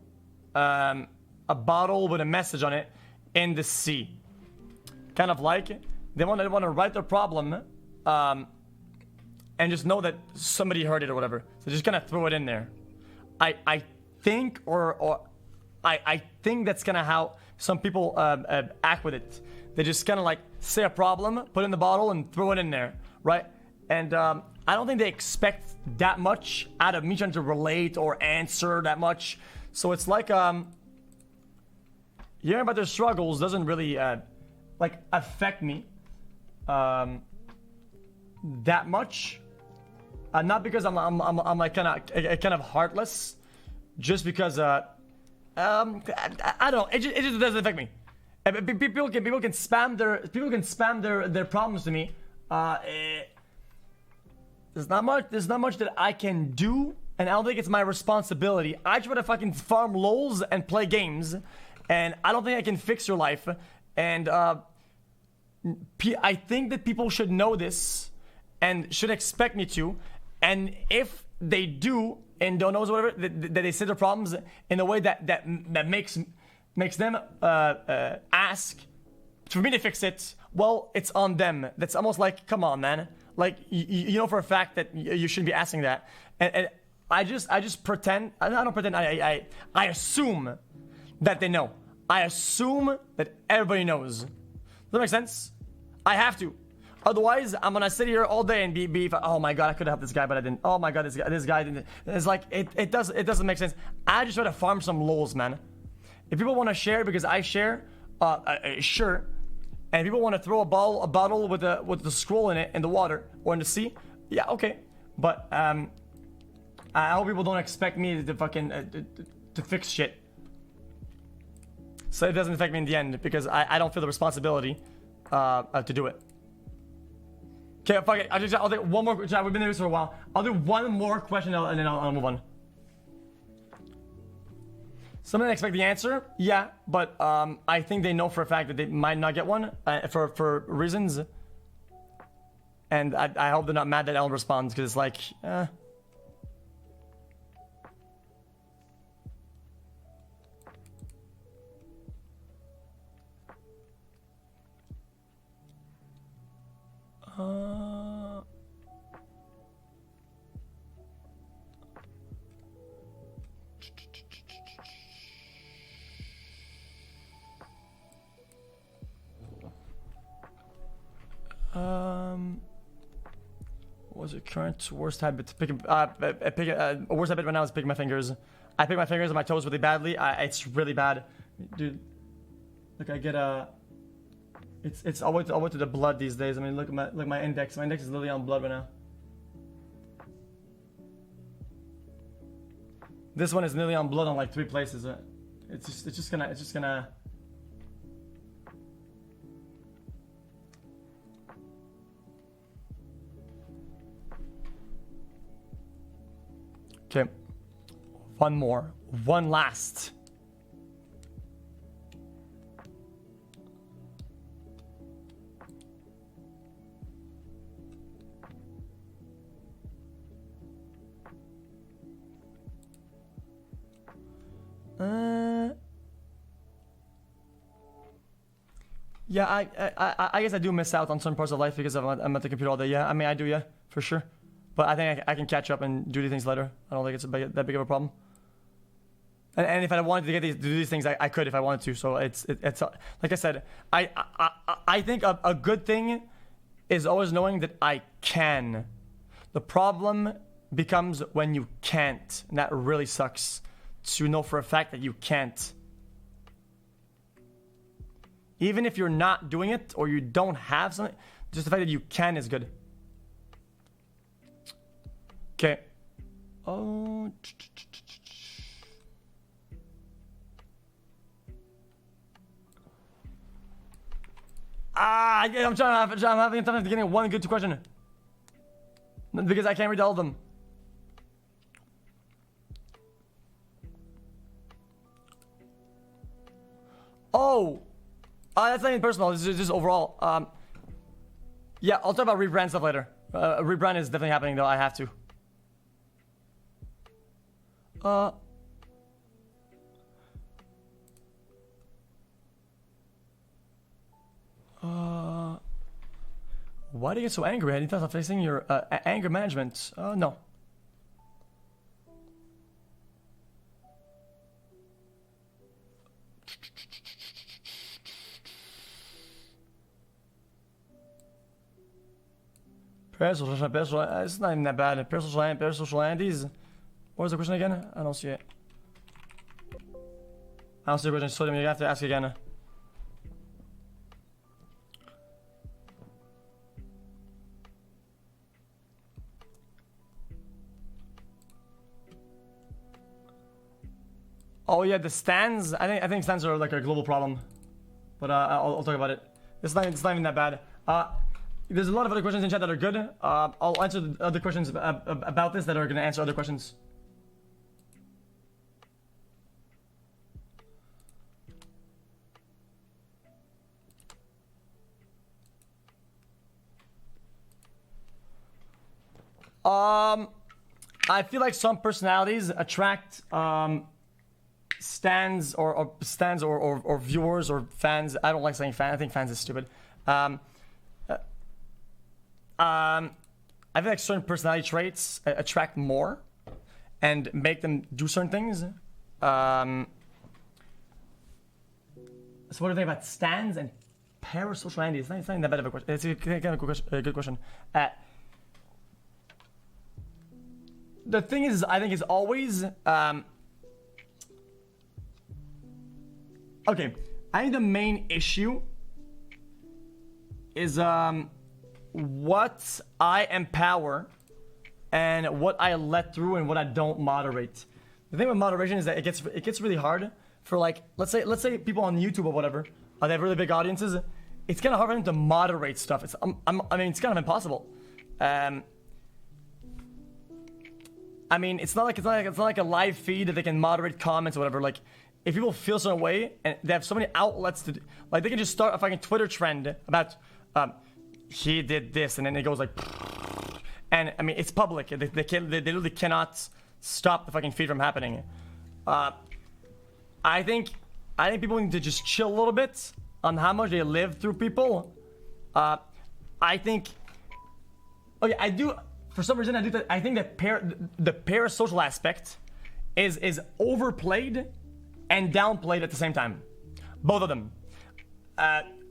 with a message on it in the sea. Kind of like they want to write their problem and just know that somebody heard it or whatever. So just kind of throw it in there. I think I think that's kind of how some people act with it. They just kind of like say a problem, put it in the bottle, and throw it in there, right? And I don't think they expect that much out of me trying to relate or answer that much. So it's like hearing about their struggles doesn't really like affect me that much. Not because I'm like kind of heartless, just because I don't know. It just doesn't affect me. People can spam their problems to me. There's not much that I can do, and I don't think it's my responsibility. I try to fucking farm lols and play games, and I don't think I can fix your life. And I think that people should know this and should expect me to. And if they do and don't know whatever, that they say their problems in a way that makes them ask for me to fix it. Well, it's on them. That's almost like, come on, man. Like you know for a fact that you shouldn't be asking that. And I just pretend. I don't pretend. I assume that they know. I assume that everybody knows. Does that make sense? I have to. Otherwise, I'm gonna sit here all day and be oh my god, I could have helped this guy, but I didn't. Oh my god, this guy didn't. It's like it doesn't make sense. I just try to farm some lols, man. If people want to share because I share, sure. And if people want to throw a bottle with the scroll in it in the water or in the sea, yeah, okay. But I hope people don't expect me to fucking to fix shit. So it doesn't affect me in the end because I don't feel the responsibility to do it. Okay, fuck it. I'll take one more. We've been doing this for a while. I'll do one more question and then I'll move on. Some didn't expect the answer, yeah, but I think they know for a fact that they might not get one for reasons. And I hope they're not mad that Ellen responds because it's like, what was your current worst habit? Worst habit right now is picking my fingers. I pick my fingers and my toes really badly. It's really bad, dude. Look, I get it's all the way to the blood these days. I mean, look at my index. My index is literally on blood right now. This one is nearly on blood on like 3 places. It's just gonna. Okay, one more, one last. Yeah, I guess I do miss out on certain parts of life because I'm at the computer all day. Yeah, I mean I do, yeah, for sure. But I think I can catch up and do these things later. I don't think it's that big of a problem. And if I wanted to do these things, I could if I wanted to. So it's like I said, I think a good thing is always knowing that I can. The problem becomes when you can't, and that really sucks. To know for a fact that you can't. Even if you're not doing it or you don't have something, just the fact that you can is good. Okay. Oh. I'm having a tough time getting one good question. Because I can't read all of them. Oh. That's not even personal. This is just overall. Yeah, I'll talk about rebrand stuff later. Rebrand is definitely happening though. I have to. Why do you get so angry? I need to stop facing your anger management. No. Parasocial, it's not even that bad. Parasocial entities. What was the question again? I don't see it. I don't see the question. So you have to ask again. Oh yeah, the stands. I think stands are like a global problem, but I'll talk about it. It's not even that bad. There's a lot of other questions in chat that are good. I'll answer the other questions about this that are going to answer other questions. I feel like some personalities attract stands or viewers or fans. I don't like saying fan. I think fans is stupid. I feel like certain personality traits attract more and make them do certain things. So what do you think about stands and parasocial anxiety? It's not that bad of a question. It's a kind of good question. The thing is, I think, is always okay. I think the main issue is what I empower and what I let through and what I don't moderate. The thing with moderation is that it gets really hard for, like, let's say people on YouTube or whatever, they have really big audiences. It's kind of hard for them to moderate stuff. I mean, it's kind of impossible. I mean, it's not like a live feed that they can moderate comments or whatever. Like, if people feel a certain way and they have so many outlets to do, like, they can just start a fucking Twitter trend about he did this, and then it goes like, and I mean, it's public. They literally cannot stop the fucking feed from happening. I think people need to just chill a little bit on how much they live through people. I think, okay, I do. For some reason, I do that. I think that the parasocial aspect is overplayed and downplayed at the same time, both of them,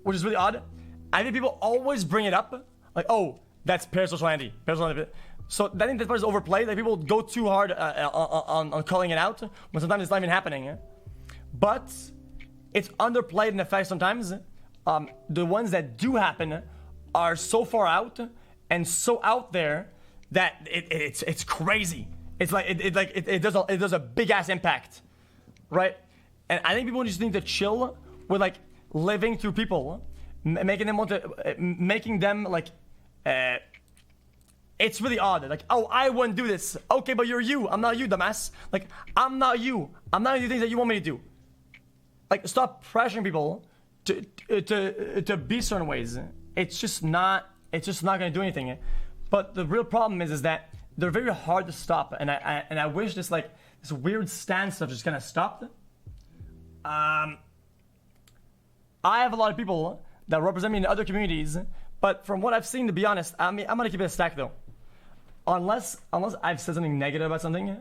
which is really odd. I think people always bring it up, like, oh, that's parasocial anxiety. So I think that part is overplayed. Like, people go too hard on calling it out when sometimes it's not even happening. But it's underplayed in the fact sometimes the ones that do happen are so far out and so out there that it's crazy. It's like it does a big ass impact, right? And I think people just need to chill with, like, living through people, making them like. It's really odd. Like, oh, I wouldn't do this. Okay, but you're you. I'm not you, dumbass. Like, I'm not you. I'm not doing things that you want me to do. Like, stop pressuring people to be certain ways. It's just not gonna do anything. But the real problem is that they're very hard to stop. And I wish this weird stand stuff just kind of stopped. I have a lot of people that represent me in other communities, but from what I've seen, to be honest, I mean, I'm gonna keep it a stack though. Unless I've said something negative about something,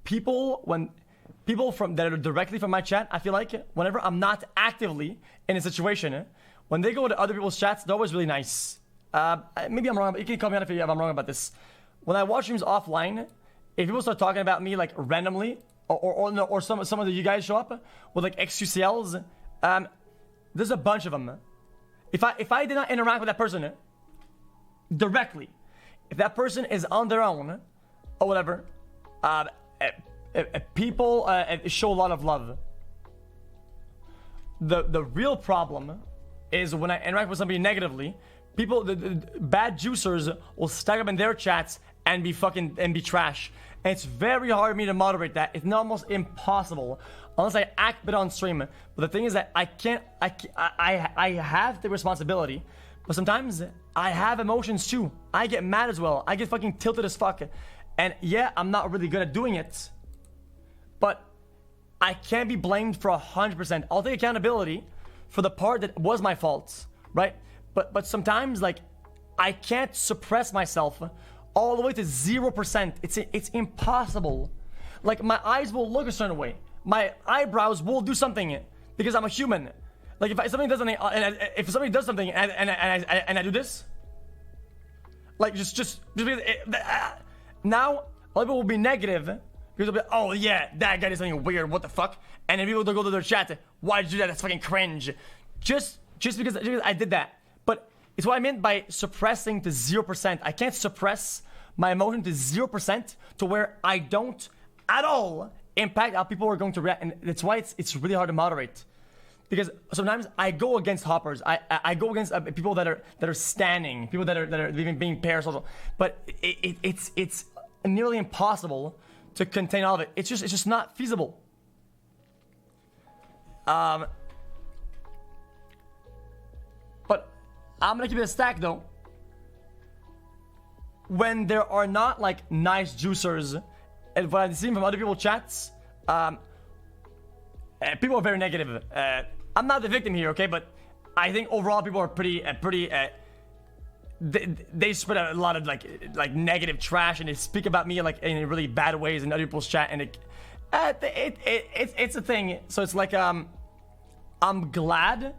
people that are directly from my chat, I feel like whenever I'm not actively in a situation, when they go to other people's chats, they're always really nice. Maybe I'm wrong, but you can call me out if I'm wrong about this. When I watch streams offline, if people start talking about me, like, randomly, or some of you guys show up with, like, xQcLs, there's a bunch of them. If I did not interact with that person directly, if that person is on their own or whatever, people show a lot of love. The real problem is when I interact with somebody negatively, people, the bad juicers will stack up in their chats and be trash. And it's very hard for me to moderate that. It's almost impossible unless I act bit on stream. But the thing is that I have the responsibility, but sometimes I have emotions too. I get mad as well. I get fucking tilted as fuck. And yeah, I'm not really good at doing it, but I can't be blamed for 100%. I'll take accountability for the part that was my fault, right? But sometimes, like, I can't suppress myself all the way to 0%. It's impossible. Like, my eyes will look a certain way. My eyebrows will do something because I'm a human. Like, if somebody does something, if somebody does something and I do this, like, just because now a lot of people will be negative because they'll be, oh yeah, that guy did something weird. What the fuck? And then people will go to their chat. Why did you do that? That's fucking cringe. Just because I did that. But it's what I meant by suppressing to 0%. I can't suppress my emotion to 0% to where I don't at all impact how people are going to react. And that's why it's really hard to moderate. Because sometimes I go against hoppers. I go against people that are standing, people that are even being parasocial. But it's nearly impossible to contain all of it. It's just not feasible. But I'm gonna keep it a stack though. when there are not like nice juicers, and what I've seen from other people's chats, people are very negative. I'm not the victim here, okay? But I think overall people are pretty. They spread out a lot of like negative trash, and they speak about me like in really bad ways in other people's chat, and it's a thing. So it's like I'm glad,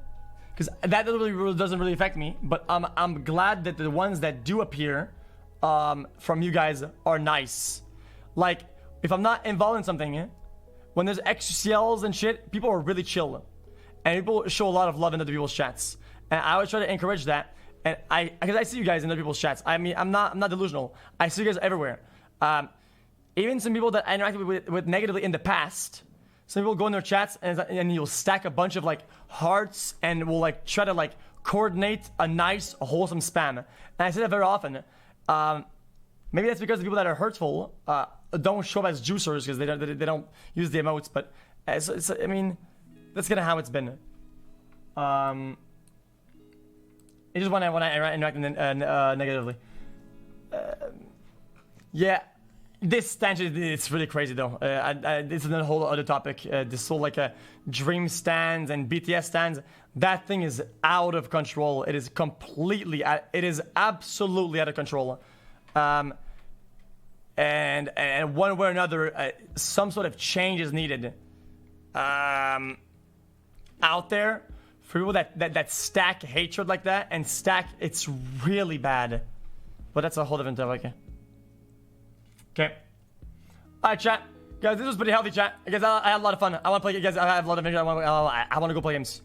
because that really doesn't really affect me, but I'm glad that the ones that do appear from you guys are nice. Like if I'm not involved in something, when there's xQcLs and shit, people are really chill, and people show a lot of love in other people's chats, and I always try to encourage that. And because I see you guys in other people's chats. I mean, I'm not delusional. I see you guys everywhere. Even some people that I interacted with negatively in the past. Some people go in their chats and you'll stack a bunch of like hearts and will like try to like coordinate a nice, wholesome spam. And I say that very often. Maybe that's because the people that are hurtful don't show up as juicers because they don't use the emotes. But I mean, that's kind of how it's been. It's just when I interact negatively. Yeah, this tangent, it's really crazy though. This is a whole other topic. This whole like dream stands and BTS stands. That thing is out of control. It is completely. It is absolutely out of control. And one way or another, some sort of change is needed. Out there. For people that stack hatred like that and stack, it's really bad. But that's a whole different topic. Okay. Alright, chat. Guys, this was pretty healthy, chat. I guess I had a lot of fun. I want to play, guys. I have a lot of energy. I want to go play games.